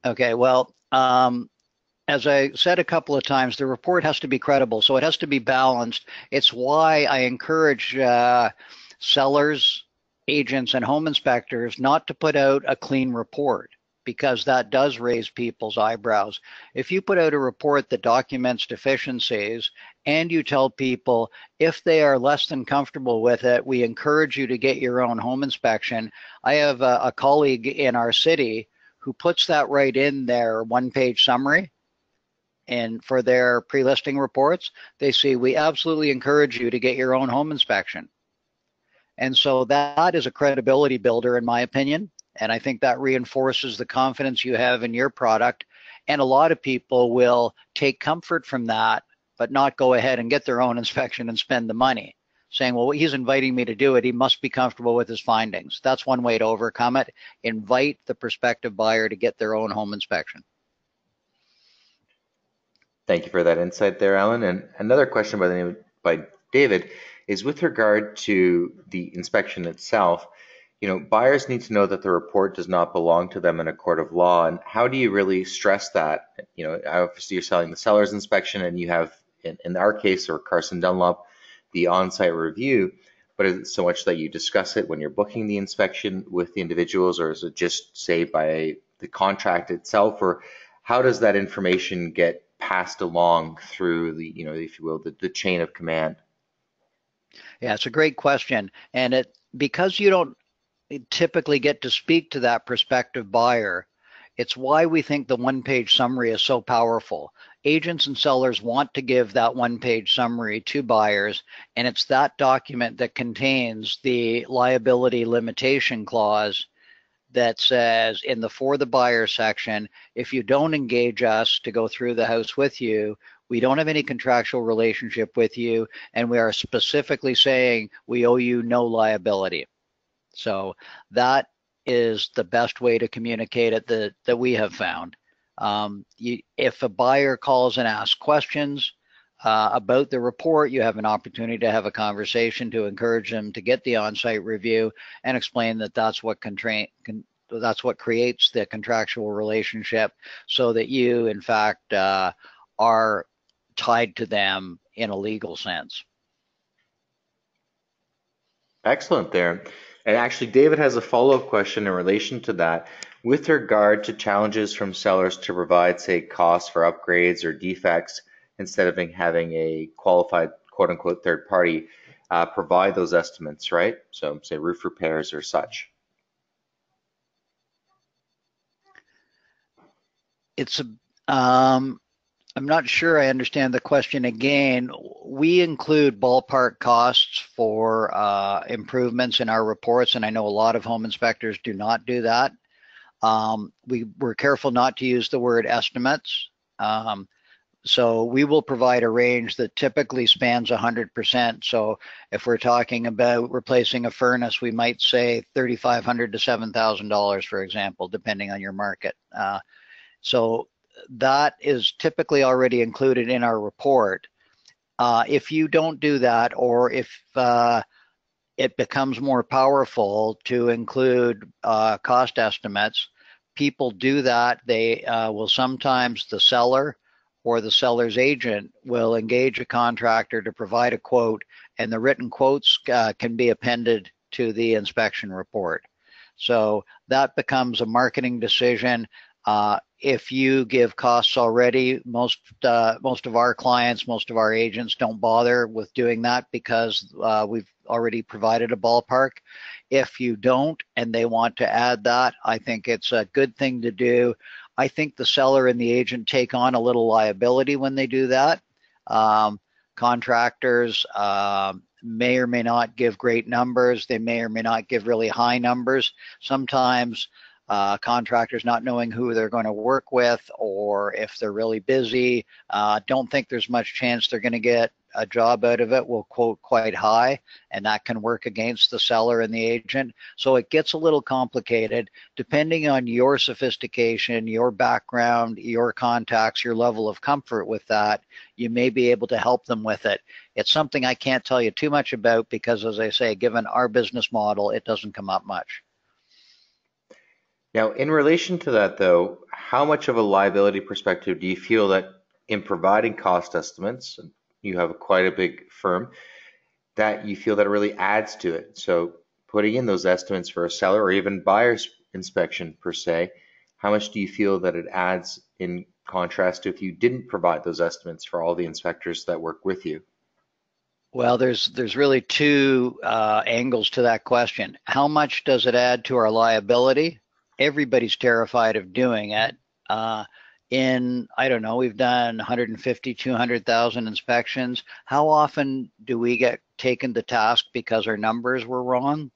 Okay, well, as I said a couple of times, the report has to be credible, so it has to be balanced. It's why I encourage sellers, agents, and home inspectors not to put out a clean report, because that does raise people's eyebrows. If you put out a report that documents deficiencies and you tell people if they are less than comfortable with it, we encourage you to get your own home inspection. I have a colleague in our city who puts that right in their one-page summary. And for their pre-listing reports, they say, we absolutely encourage you to get your own home inspection. And so that is a credibility builder, in my opinion. And I think that reinforces the confidence you have in your product. And a lot of people will take comfort from that, but not go ahead and get their own inspection and spend the money, saying, well, he's inviting me to do it. He must be comfortable with his findings. That's one way to overcome it. Invite the prospective buyer to get their own home inspection. Thank you for that insight there, Alan. And another question by David is with regard to the inspection itself. Buyers need to know that the report does not belong to them in a court of law. And how do you really stress that? Obviously you're selling the seller's inspection and you have, in our case, or Carson Dunlop, the on-site review, but is it so much that you discuss it when you're booking the inspection with the individuals, or is it just, say, by the contract itself, or how does that information get passed along through the, if you will, the chain of command? Yeah, it's a great question. And because you don't typically get to speak to that prospective buyer, it's why we think the one-page summary is so powerful. Agents and sellers want to give that one-page summary to buyers, and it's that document that contains the liability limitation clause that says in the for the buyer section, if you don't engage us to go through the house with you, we don't have any contractual relationship with you, and we are specifically saying we owe you no liability. So that is the best way to communicate it that we have found. If a buyer calls and asks questions about the report, you have an opportunity to have a conversation to encourage them to get the on-site review and explain that that's what creates the contractual relationship, so that you, in fact, are tied to them in a legal sense. Excellent there. And actually, David has a follow-up question in relation to that. With regard to challenges from sellers to provide, say, costs for upgrades or defects, instead of having a qualified, quote-unquote, third party provide those estimates, right? So, say, roof repairs or such. I'm not sure I understand the question again. We include ballpark costs for improvements in our reports, and I know a lot of home inspectors do not do that. We're careful not to use the word estimates. So we will provide a range that typically spans 100%. So if we're talking about replacing a furnace, we might say $3,500 to $7,000, for example, depending on your market. So that is typically already included in our report. If you don't do that, or if it becomes more powerful to include cost estimates, people do that, they will sometimes, the seller or the seller's agent will engage a contractor to provide a quote, and the written quotes can be appended to the inspection report. So that becomes a marketing decision. If you give costs already, most of our clients, most of our agents don't bother with doing that because we've already provided a ballpark. If you don't and they want to add that, I think it's a good thing to do. I think the seller and the agent take on a little liability when they do that. Contractors may or may not give great numbers. They may or may not give really high numbers. Sometimes contractors not knowing who they're going to work with, or if they're really busy, don't think there's much chance they're going to get a job out of it, will quote quite high, and that can work against the seller and the agent. So it gets a little complicated depending on your sophistication, your background, your contacts, your level of comfort with that. You may be able to help them with it. It's something I can't tell you too much about because, as I say, given our business model, it doesn't come up much. Now, in relation to that, though, how much of a liability perspective do you feel that in providing cost estimates, and you have quite a big firm, that you feel that it really adds to it? So putting in those estimates for a seller or even buyer's inspection per se, how much do you feel that it adds in contrast to if you didn't provide those estimates for all the inspectors that work with you? Well, there's really two angles to that question. How much does it add to our liability? Everybody's terrified of doing it. I don't know, we've done 150, 200,000 inspections. How often do we get taken to task because our numbers were wrong?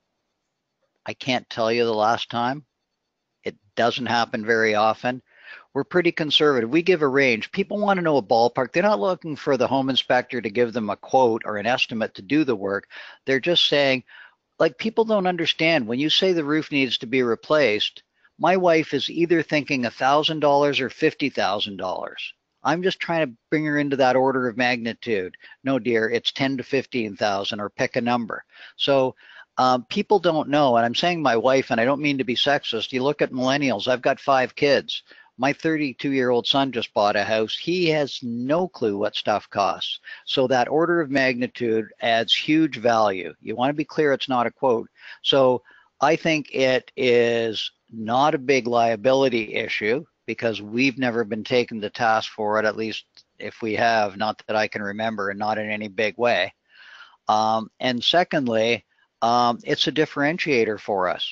I can't tell you the last time. It doesn't happen very often. We're pretty conservative. We give a range. People want to know a ballpark. They're not looking for the home inspector to give them a quote or an estimate to do the work. They're just saying, like, people don't understand. When you say the roof needs to be replaced, my wife is either thinking $1,000 or $50,000. I'm just trying to bring her into that order of magnitude. No, dear, it's 10 to 15,000, or pick a number. So people don't know, and I'm saying my wife, and I don't mean to be sexist. You look at millennials. I've got 5 kids. My 32-year-old son just bought a house. He has no clue what stuff costs. So that order of magnitude adds huge value. You want to be clear, it's not a quote. So I think it is not a big liability issue because we've never been taken to task for it, at least if we have, not that I can remember, and not in any big way. And secondly, it's a differentiator for us.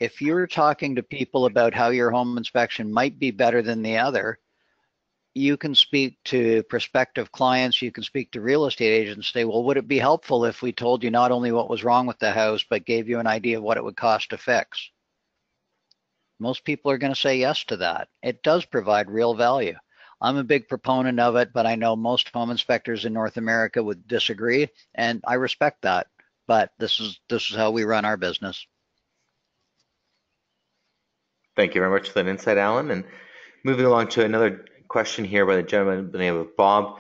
If you're talking to people about how your home inspection might be better than the other, you can speak to prospective clients, you can speak to real estate agents and say, well, would it be helpful if we told you not only what was wrong with the house, but gave you an idea of what it would cost to fix? Most people are going to say yes to that. It does provide real value. I'm a big proponent of it, but I know most home inspectors in North America would disagree, and I respect that. But this is how we run our business. Thank you very much for that insight, Alan. And moving along to another question here by the gentleman by the name of Bob.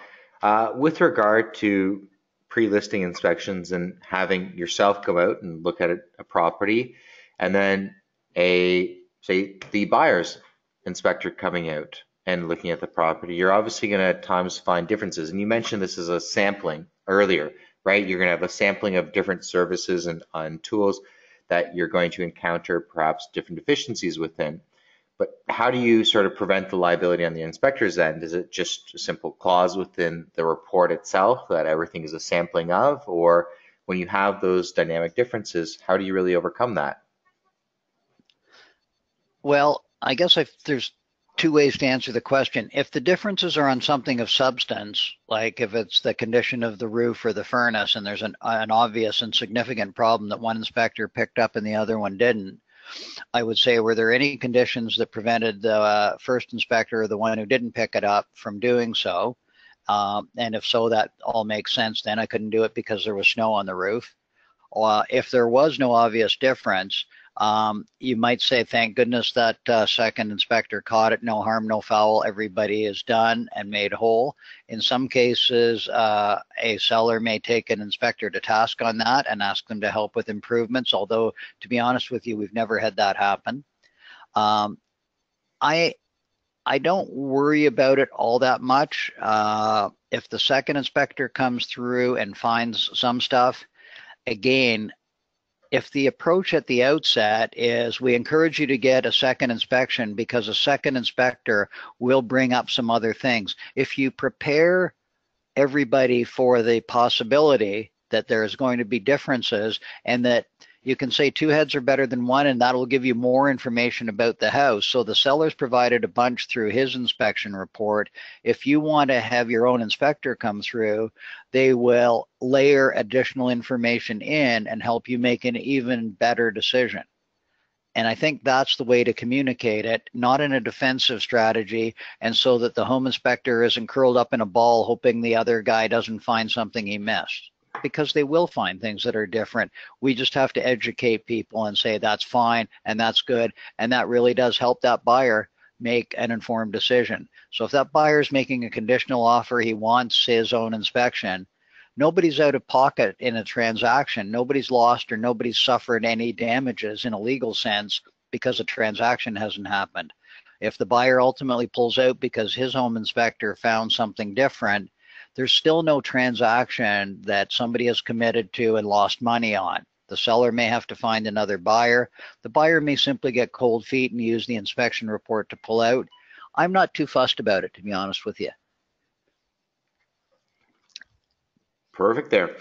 With regard to pre-listing inspections and having yourself go out and look at a property, and then say the buyer's inspector coming out and looking at the property, you're obviously going to at times find differences. And you mentioned this as a sampling earlier, right? You're going to have a sampling of different services and tools that you're going to encounter perhaps different deficiencies within. But how do you sort of prevent the liability on the inspector's end? Is it just a simple clause within the report itself that everything is a sampling of? Or when you have those dynamic differences, how do you really overcome that? Well, I guess there's 2 ways to answer the question. If the differences are on something of substance, like if it's the condition of the roof or the furnace, and there's an obvious and significant problem that one inspector picked up and the other one didn't, I would say, were there any conditions that prevented the first inspector or the one who didn't pick it up from doing so? And if so, that all makes sense. Then I couldn't do it because there was snow on the roof. If there was no obvious difference, you might say, thank goodness that second inspector caught it. No harm, no foul. Everybody is done and made whole. In some cases, a seller may take an inspector to task on that and ask them to help with improvements, although, to be honest with you, we've never had that happen. I don't worry about it all that much. If the second inspector comes through and finds some stuff, again, if the approach at the outset is we encourage you to get a second inspection because a second inspector will bring up some other things. If you prepare everybody for the possibility that there's going to be differences and that you can say two heads are better than one, and that'll give you more information about the house. So the seller's provided a bunch through his inspection report. If you want to have your own inspector come through, they will layer additional information in and help you make an even better decision. And I think that's the way to communicate it, not in a defensive strategy, and so that the home inspector isn't curled up in a ball hoping the other guy doesn't find something he missed. Because they will find things that are different. We just have to educate people and say that's fine and that's good, and that really does help that buyer make an informed decision. So if that buyer is making a conditional offer, he wants his own inspection, nobody's out of pocket in a transaction. Nobody's lost or nobody's suffered any damages in a legal sense because a transaction hasn't happened. If the buyer ultimately pulls out because his home inspector found something different, there's still no transaction that somebody has committed to and lost money on. The seller may have to find another buyer. The buyer may simply get cold feet and use the inspection report to pull out. I'm not too fussed about it, to be honest with you. Perfect there.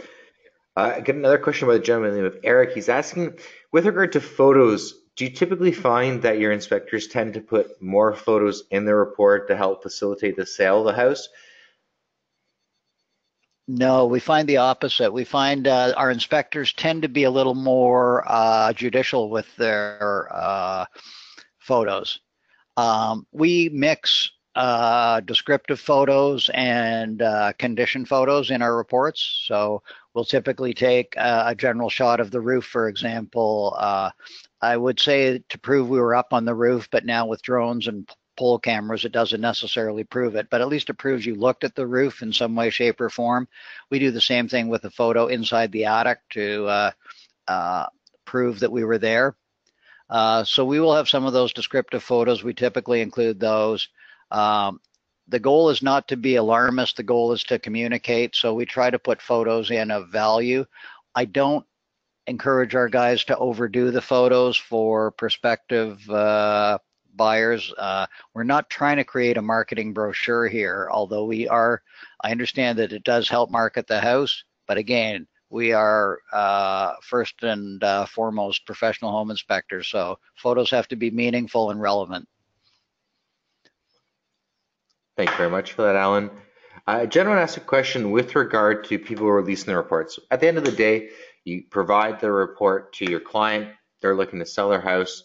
I get another question by the gentleman named Eric. He's asking, with regard to photos, do you typically find that your inspectors tend to put more photos in the report to help facilitate the sale of the house? No, we find the opposite. We find our inspectors tend to be a little more judicial with their photos. We mix descriptive photos and condition photos in our reports. So we'll typically take a general shot of the roof, for example. I would say to prove we were up on the roof, but now with drones and pole cameras, it doesn't necessarily prove it, but at least it proves you looked at the roof in some way, shape, or form. We do the same thing with a photo inside the attic to prove that we were there. So we will have some of those descriptive photos. We typically include those. The goal is not to be alarmist. The goal is to communicate. So we try to put photos in of value. I don't encourage our guys to overdo the photos for prospective buyers. We're not trying to create a marketing brochure here, although we are. I understand that it does help market the house, but again, we are first and foremost professional home inspectors, so photos have to be meaningful and relevant. Thank you very much for that, Alan. Gentleman asked a question with regard to people releasing the reports. At the end of the day, you provide the report to your client. They're looking to sell their house.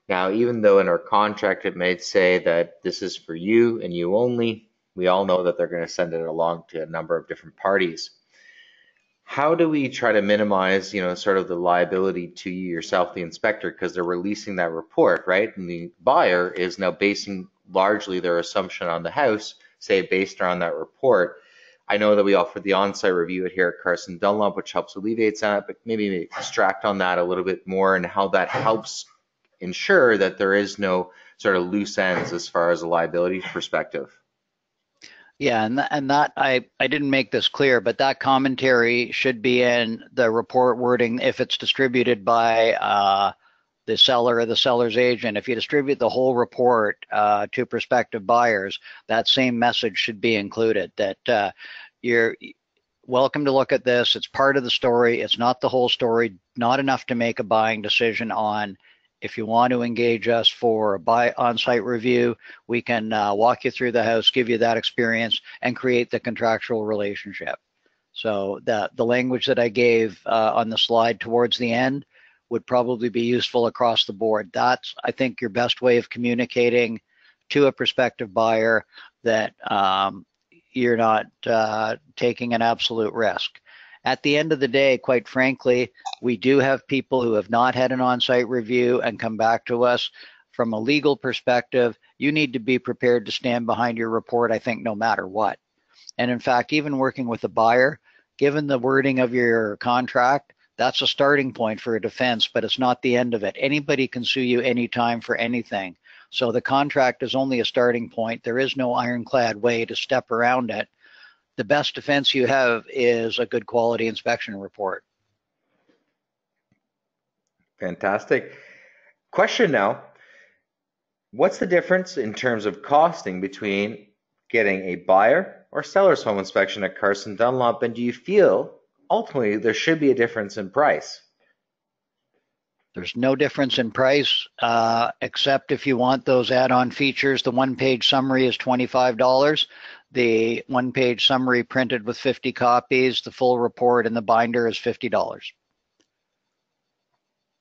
Now, even though in our contract it may say that this is for you and you only, we all know that they're going to send it along to a number of different parties. How do we try to minimize, sort of the liability to you yourself, the inspector, because they're releasing that report, right? And the buyer is now basing largely their assumption on the house, say based on that report. I know that we offer the on-site review here at Carson Dunlop, which helps alleviate that, but maybe extract on that a little bit more and how that helps ensure that there is no sort of loose ends as far as a liability perspective. Yeah, and that I didn't make this clear, but that commentary should be in the report wording if it's distributed by the seller or the seller's agent. If you distribute the whole report to prospective buyers, that same message should be included, that you're welcome to look at this. It's part of the story. It's not the whole story, not enough to make a buying decision on. If you want to engage us for a on-site review, we can walk you through the house, give you that experience, and create the contractual relationship. So the language that I gave on the slide towards the end would probably be useful across the board. That's, I think, your best way of communicating to a prospective buyer that you're not taking an absolute risk. At the end of the day, quite frankly, we do have people who have not had an on-site review and come back to us. From a legal perspective, you need to be prepared to stand behind your report, I think, no matter what. And in fact, even working with a buyer, given the wording of your contract, that's a starting point for a defense, but it's not the end of it. Anybody can sue you anytime for anything. So the contract is only a starting point. There is no ironclad way to step around it. The best defense you have is a good quality inspection report. Fantastic. Question now, what's the difference in terms of costing between getting a buyer or seller's home inspection at Carson Dunlop, and do you feel ultimately there should be a difference in price? There's no difference in price, except if you want those add-on features. The one-page summary is $25. The one-page summary printed with 50 copies, the full report in the binder is $50.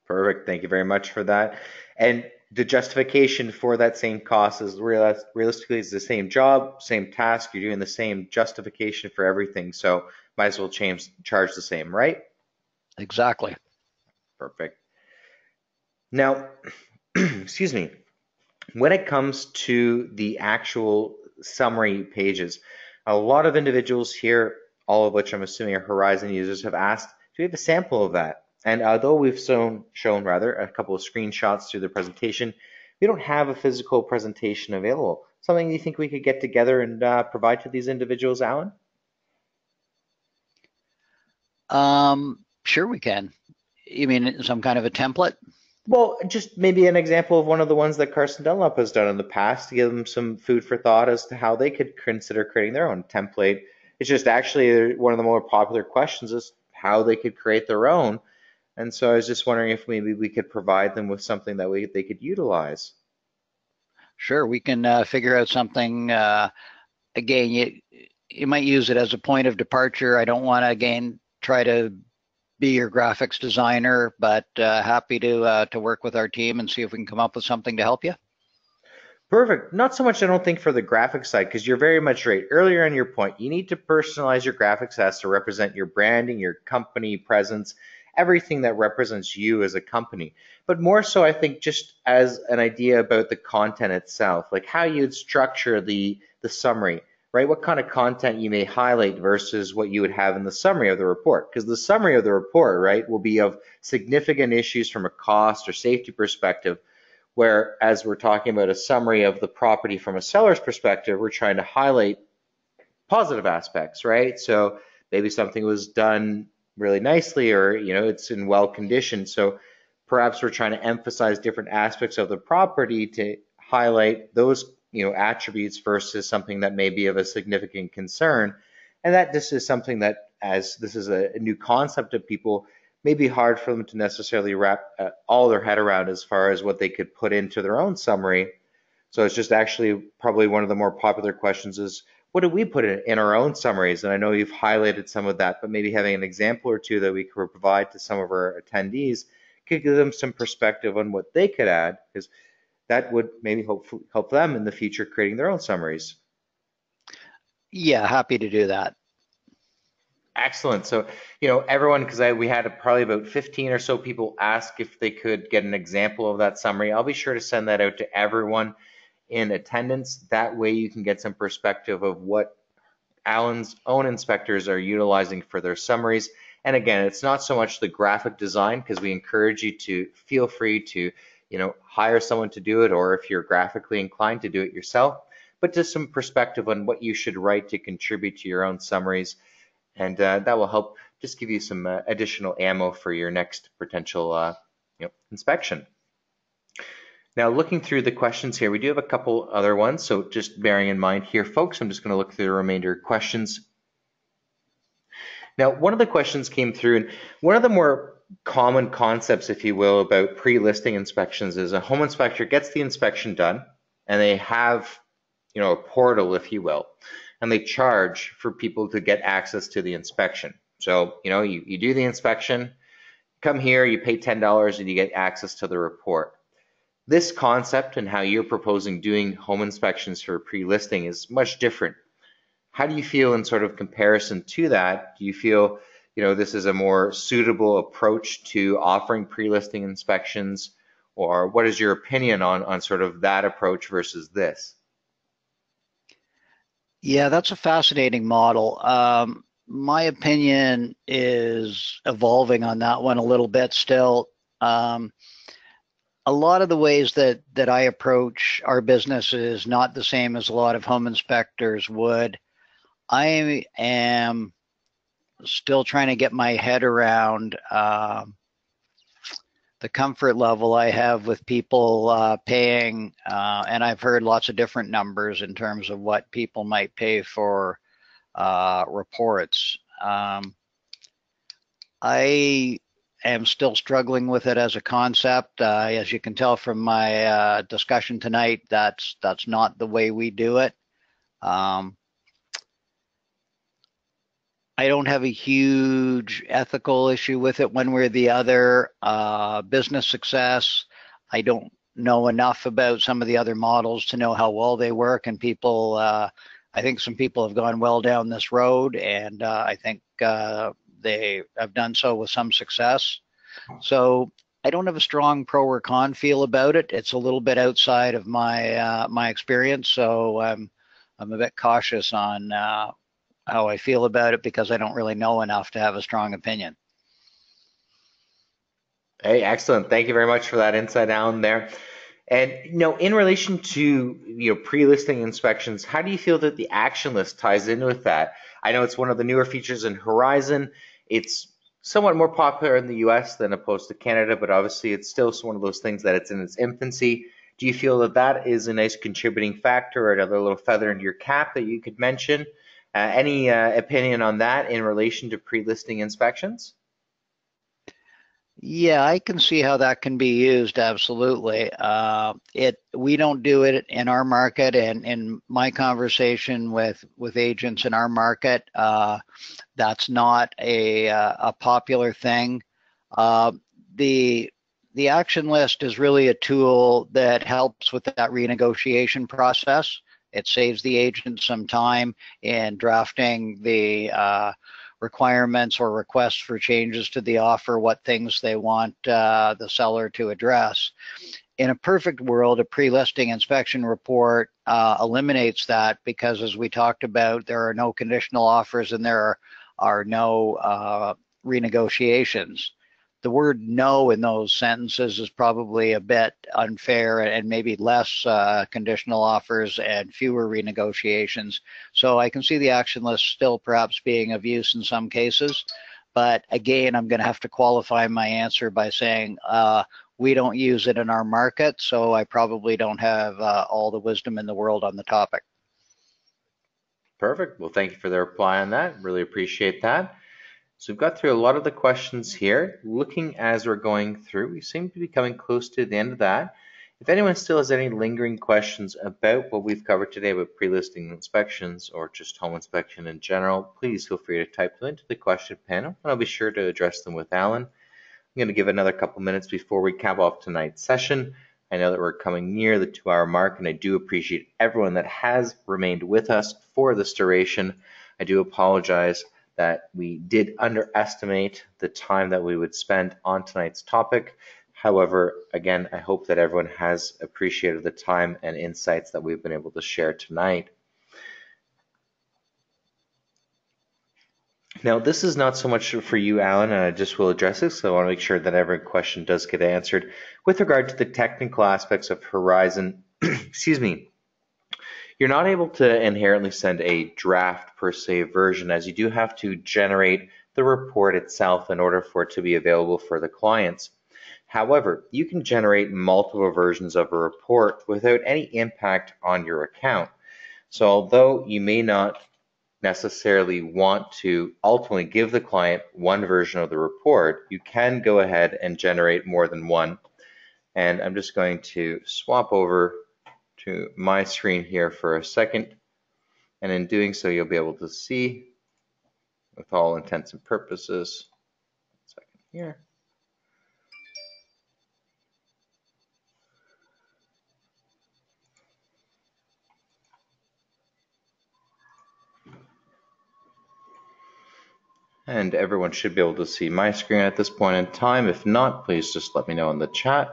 Perfect. Thank you very much for that. And the justification for that same cost is realistically it's the same job, same task. You're doing the same justification for everything. So might as well charge the same, right? Exactly. Perfect. Now, excuse me, when it comes to the actual summary pages, a lot of individuals here, all of which I'm assuming are Horizon users, have asked, do we have a sample of that? And although we've shown a couple of screenshots through the presentation, we don't have a physical presentation available. Something you think we could get together and provide to these individuals, Alan? Sure we can. You mean some kind of a template? Well, just maybe an example of one of the ones that Carson Dunlop has done in the past to give them some food for thought as to how they could consider creating their own template. It's just actually one of the more popular questions is how they could create their own. And so I was just wondering if maybe we could provide them with something that they could utilize. Sure, we can figure out something. Again, you might use it as a point of departure. I don't want to, again, try to be your graphics designer, but happy to work with our team and see if we can come up with something to help you. Perfect. Not so much, I don't think, for the graphics side, because you're very much right. Earlier on your point, you need to personalize your graphics as to represent your branding, your company presence, everything that represents you as a company. But more so, I think, just as an idea about the content itself, like how you'd structure the summary, right? What kind of content you may highlight versus what you would have in the summary of the report. Because the summary of the report, right, will be of significant issues from a cost or safety perspective, whereas we're talking about a summary of the property from a seller's perspective, we're trying to highlight positive aspects, right? So maybe something was done really nicely, or it's in well condition. So perhaps we're trying to emphasize different aspects of the property to highlight those attributes versus something that may be of a significant concern. And that this is something that, as this is a new concept of people, may be hard for them to necessarily wrap all their head around as far as what they could put into their own summary. So it's just actually probably one of the more popular questions is, what do we put in our own summaries? And I know you've highlighted some of that, but maybe having an example or two that we could provide to some of our attendees could give them some perspective on what they could add, because that would maybe help them in the future creating their own summaries. Yeah, happy to do that. Excellent. So, everyone, because we had probably about 15 or so people ask if they could get an example of that summary. I'll be sure to send that out to everyone in attendance. That way you can get some perspective of what Alan's own inspectors are utilizing for their summaries. And again, it's not so much the graphic design, because we encourage you to feel free to hire someone to do it, or if you're graphically inclined to do it yourself, but just some perspective on what you should write to contribute to your own summaries. And that will help just give you some additional ammo for your next potential inspection. Now, looking through the questions here, we do have a couple other ones. So just bearing in mind here, folks, I'm just going to look through the remainder of questions. Now, one of the questions came through, and one of the more common concepts, if you will, about pre-listing inspections is a home inspector gets the inspection done, and they have, a portal, if you will, and they charge for people to get access to the inspection. So, you do the inspection, come here, you pay $10, and you get access to the report. This concept and how you're proposing doing home inspections for pre-listing is much different. How do you feel in sort of comparison to that? Do you feel this is a more suitable approach to offering pre-listing inspections, or what is your opinion on sort of that approach versus this? Yeah, that's a fascinating model. My opinion is evolving on that one a little bit still. a lot of the ways that I approach our business is not the same as a lot of home inspectors would. I am still trying to get my head around the comfort level I have with people paying, and I've heard lots of different numbers in terms of what people might pay for reports. I am still struggling with it as a concept. As you can tell from my discussion tonight, that's not the way we do it. I don't have a huge ethical issue with it one way or the other. Business success, I don't know enough about some of the other models to know how well they work, and people, I think some people have gone well down this road, and I think they have done so with some success. So I don't have a strong pro or con feel about it. It's a little bit outside of my my experience, so I'm a bit cautious on how I feel about it because I don't really know enough to have a strong opinion. Hey, excellent. Thank you very much for that insight, Alan, there. And in relation to pre-listing inspections, how do you feel that the action list ties in with that? I know it's one of the newer features in Horizon. It's somewhat more popular in the US than opposed to Canada, but obviously it's still one of those things that it's in its infancy. Do you feel that that is a nice contributing factor or another little feather into your cap that you could mention? Any opinion on that in relation to pre-listing inspections? Yeah, I can see how that can be used. Absolutely. We don't do it in our market, and in my conversation with agents in our market, that's not a popular thing. The action list is really a tool that helps with that renegotiation process. It saves the agent some time in drafting the requirements or requests for changes to the offer, what things they want the seller to address. In a perfect world, a pre-listing inspection report eliminates that because, as we talked about, there are no conditional offers and there are no renegotiations. The word no in those sentences is probably a bit unfair, and maybe less conditional offers and fewer renegotiations. So I can see the action list still perhaps being of use in some cases. But again, I'm going to have to qualify my answer by saying we don't use it in our market, so I probably don't have all the wisdom in the world on the topic. Perfect. Well, thank you for the reply on that. Really appreciate that. So we've got through a lot of the questions here. Looking as we're going through, we seem to be coming close to the end of that. If anyone still has any lingering questions about what we've covered today about pre-listing inspections or just home inspection in general, please feel free to type them into the question panel, and I'll be sure to address them with Alan. I'm going to give another couple minutes before we cap off tonight's session. I know that we're coming near the 2-hour mark, and I do appreciate everyone that has remained with us for this duration. I do apologize that we did underestimate the time that we would spend on tonight's topic. However, again, I hope that everyone has appreciated the time and insights that we've been able to share tonight. Now, this is not so much for you, Alan, and I just will address it, so I want to make sure that every question does get answered. With regard to the technical aspects of Horizon, excuse me, you're not able to inherently send a draft per se version, as you do have to generate the report itself in order for it to be available for the clients. However, you can generate multiple versions of a report without any impact on your account. So although you may not necessarily want to ultimately give the client one version of the report, you can go ahead and generate more than one. And I'm just going to swap over to my screen here for a second, and in doing so you'll be able to see with all intents and purposes. Second here. And everyone should be able to see my screen at this point in time. If not, please just let me know in the chat.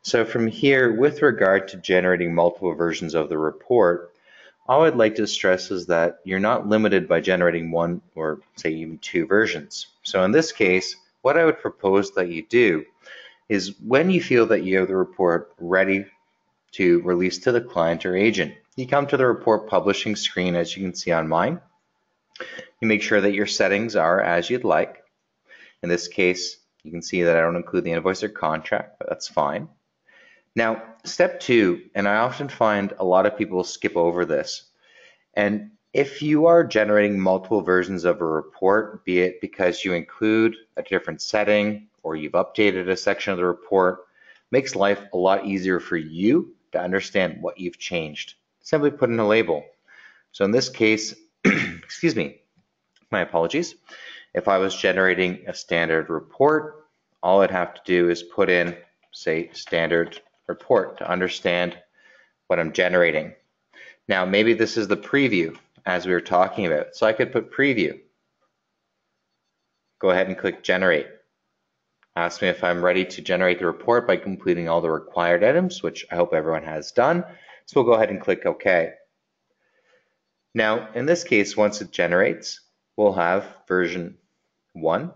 So from here, with regard to generating multiple versions of the report, all I'd like to stress is that you're not limited by generating one or say even two versions. So in this case, what I would propose that you do is when you feel that you have the report ready to release to the client or agent. You come to the report publishing screen, as you can see on mine. You make sure that your settings are as you'd like. In this case, you can see that I don't include the invoice or contract, but that's fine. Now, step 2, and I often find a lot of people skip over this. And if you are generating multiple versions of a report, be it because you include a different setting or you've updated a section of the report, makes life a lot easier for you to understand what you've changed. Simply put in a label. So in this case, excuse me, my apologies. If I was generating a standard report, all I'd have to do is put in, say, standard report to understand what I'm generating. Now, maybe this is the preview as we were talking about. So I could put preview. Go ahead and click generate. Ask me if I'm ready to generate the report by completing all the required items, which I hope everyone has done. So we'll go ahead and click OK. Now, in this case, once it generates, we'll have version 1,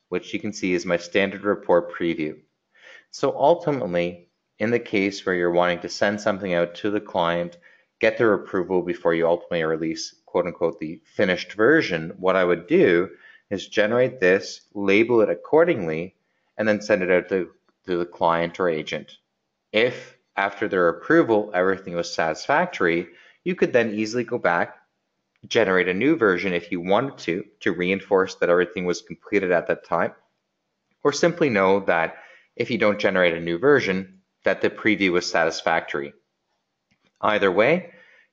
which you can see is my standard report preview. So ultimately, in the case where you're wanting to send something out to the client, get their approval before you ultimately release, quote unquote, the finished version, what I would do is generate this, label it accordingly, and then send it out to the client or agent. If after their approval everything was satisfactory, you could then easily go back, generate a new version if you wanted to reinforce that everything was completed at that time, or simply know that if you don't generate a new version, that the preview was satisfactory. Either way,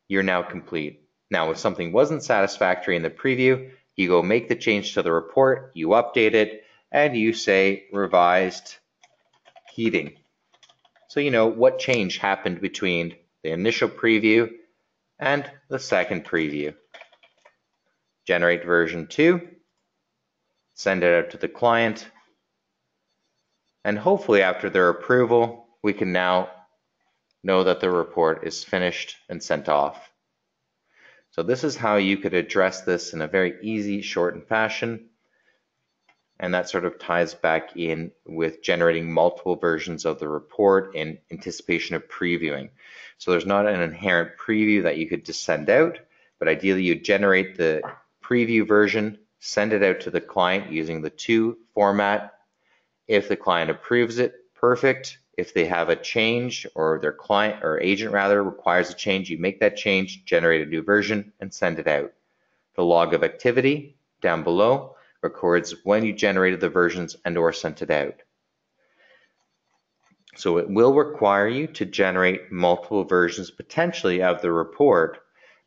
you're now complete. Now, if something wasn't satisfactory in the preview, you go make the change to the report, you update it, and you say revised heating. So you know what change happened between the initial preview and the second preview. Generate version 2, send it out to the client, and hopefully after their approval, we can now know that the report is finished and sent off. So this is how you could address this in a very easy, shortened fashion. And that sort of ties back in with generating multiple versions of the report in anticipation of previewing. So there's not an inherent preview that you could just send out, but ideally you generate the preview version, send it out to the client using the 2 format. If the client approves it, perfect. If they have a change or their client or agent rather requires a change, you make that change, generate a new version, and send it out. The log of activity down below records when you generated the versions and or sent it out. So it will require you to generate multiple versions potentially of the report.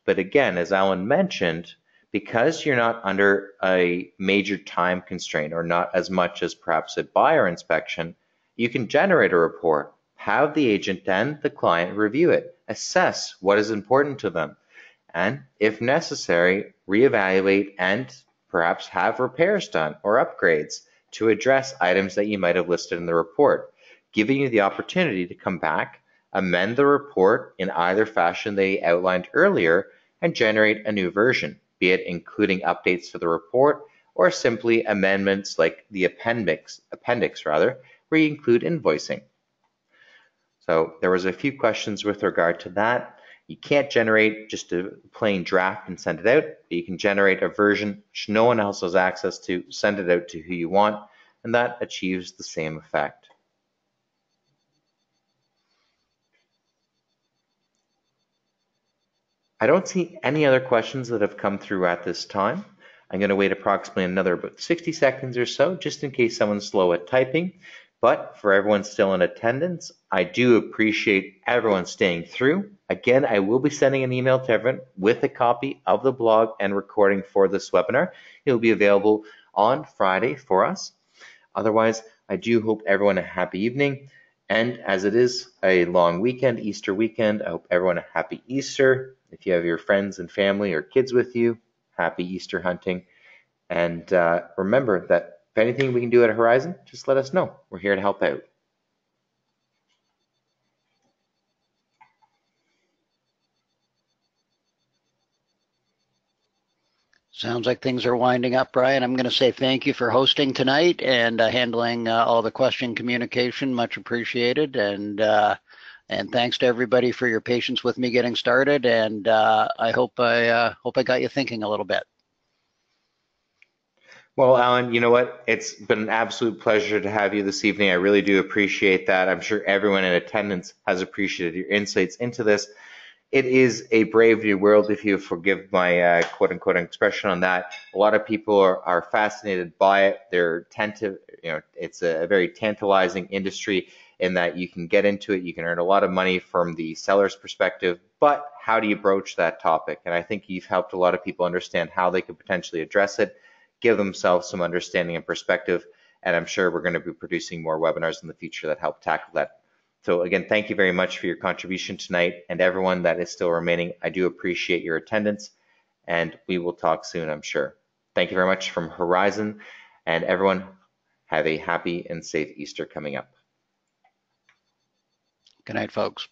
But again, as Alan mentioned, because you're not under a major time constraint or not as much as perhaps a buyer inspection, you can generate a report, have the agent and the client review it, assess what is important to them, and if necessary, reevaluate and perhaps have repairs done or upgrades to address items that you might have listed in the report, giving you the opportunity to come back, amend the report in either fashion they outlined earlier, and generate a new version, be it including updates to the report or simply amendments like the appendix where you include invoicing. So there was a few questions with regard to that. You can't generate just a plain draft and send it out, but you can generate a version which no one else has access to, send it out to who you want, and that achieves the same effect. I don't see any other questions that have come through at this time. I'm going to wait approximately another about 60 seconds or so, just in case someone's slow at typing. But for everyone still in attendance, I do appreciate everyone staying through. Again, I will be sending an email to everyone with a copy of the blog and recording for this webinar. It will be available on Friday for us. Otherwise, I do hope everyone a happy evening. And as it is a long weekend, Easter weekend, I hope everyone a happy Easter. If you have your friends and family or kids with you, happy Easter hunting. And remember that if anything we can do at Horizon, just let us know. We're here to help out. Sounds like things are winding up, Brian. I'm going to say thank you for hosting tonight and handling all the question communication. Much appreciated. And thanks to everybody for your patience with me getting started. And I hope I got you thinking a little bit. Well, Alan, you know what? It's been an absolute pleasure to have you this evening. I really do appreciate that. I'm sure everyone in attendance has appreciated your insights into this. It is a brave new world, if you forgive my quote unquote expression on that. A lot of people are fascinated by it. They're it's a very tantalizing industry in that you can get into it, you can earn a lot of money from the seller's perspective, but how do you broach that topic? And I think you've helped a lot of people understand how they could potentially address it, give themselves some understanding and perspective. And I'm sure we're going to be producing more webinars in the future that help tackle that. So again, thank you very much for your contribution tonight, and everyone that is still remaining. I do appreciate your attendance, and we will talk soon, I'm sure. Thank you very much from Horizon, and everyone have a happy and safe Easter coming up. Good night, folks.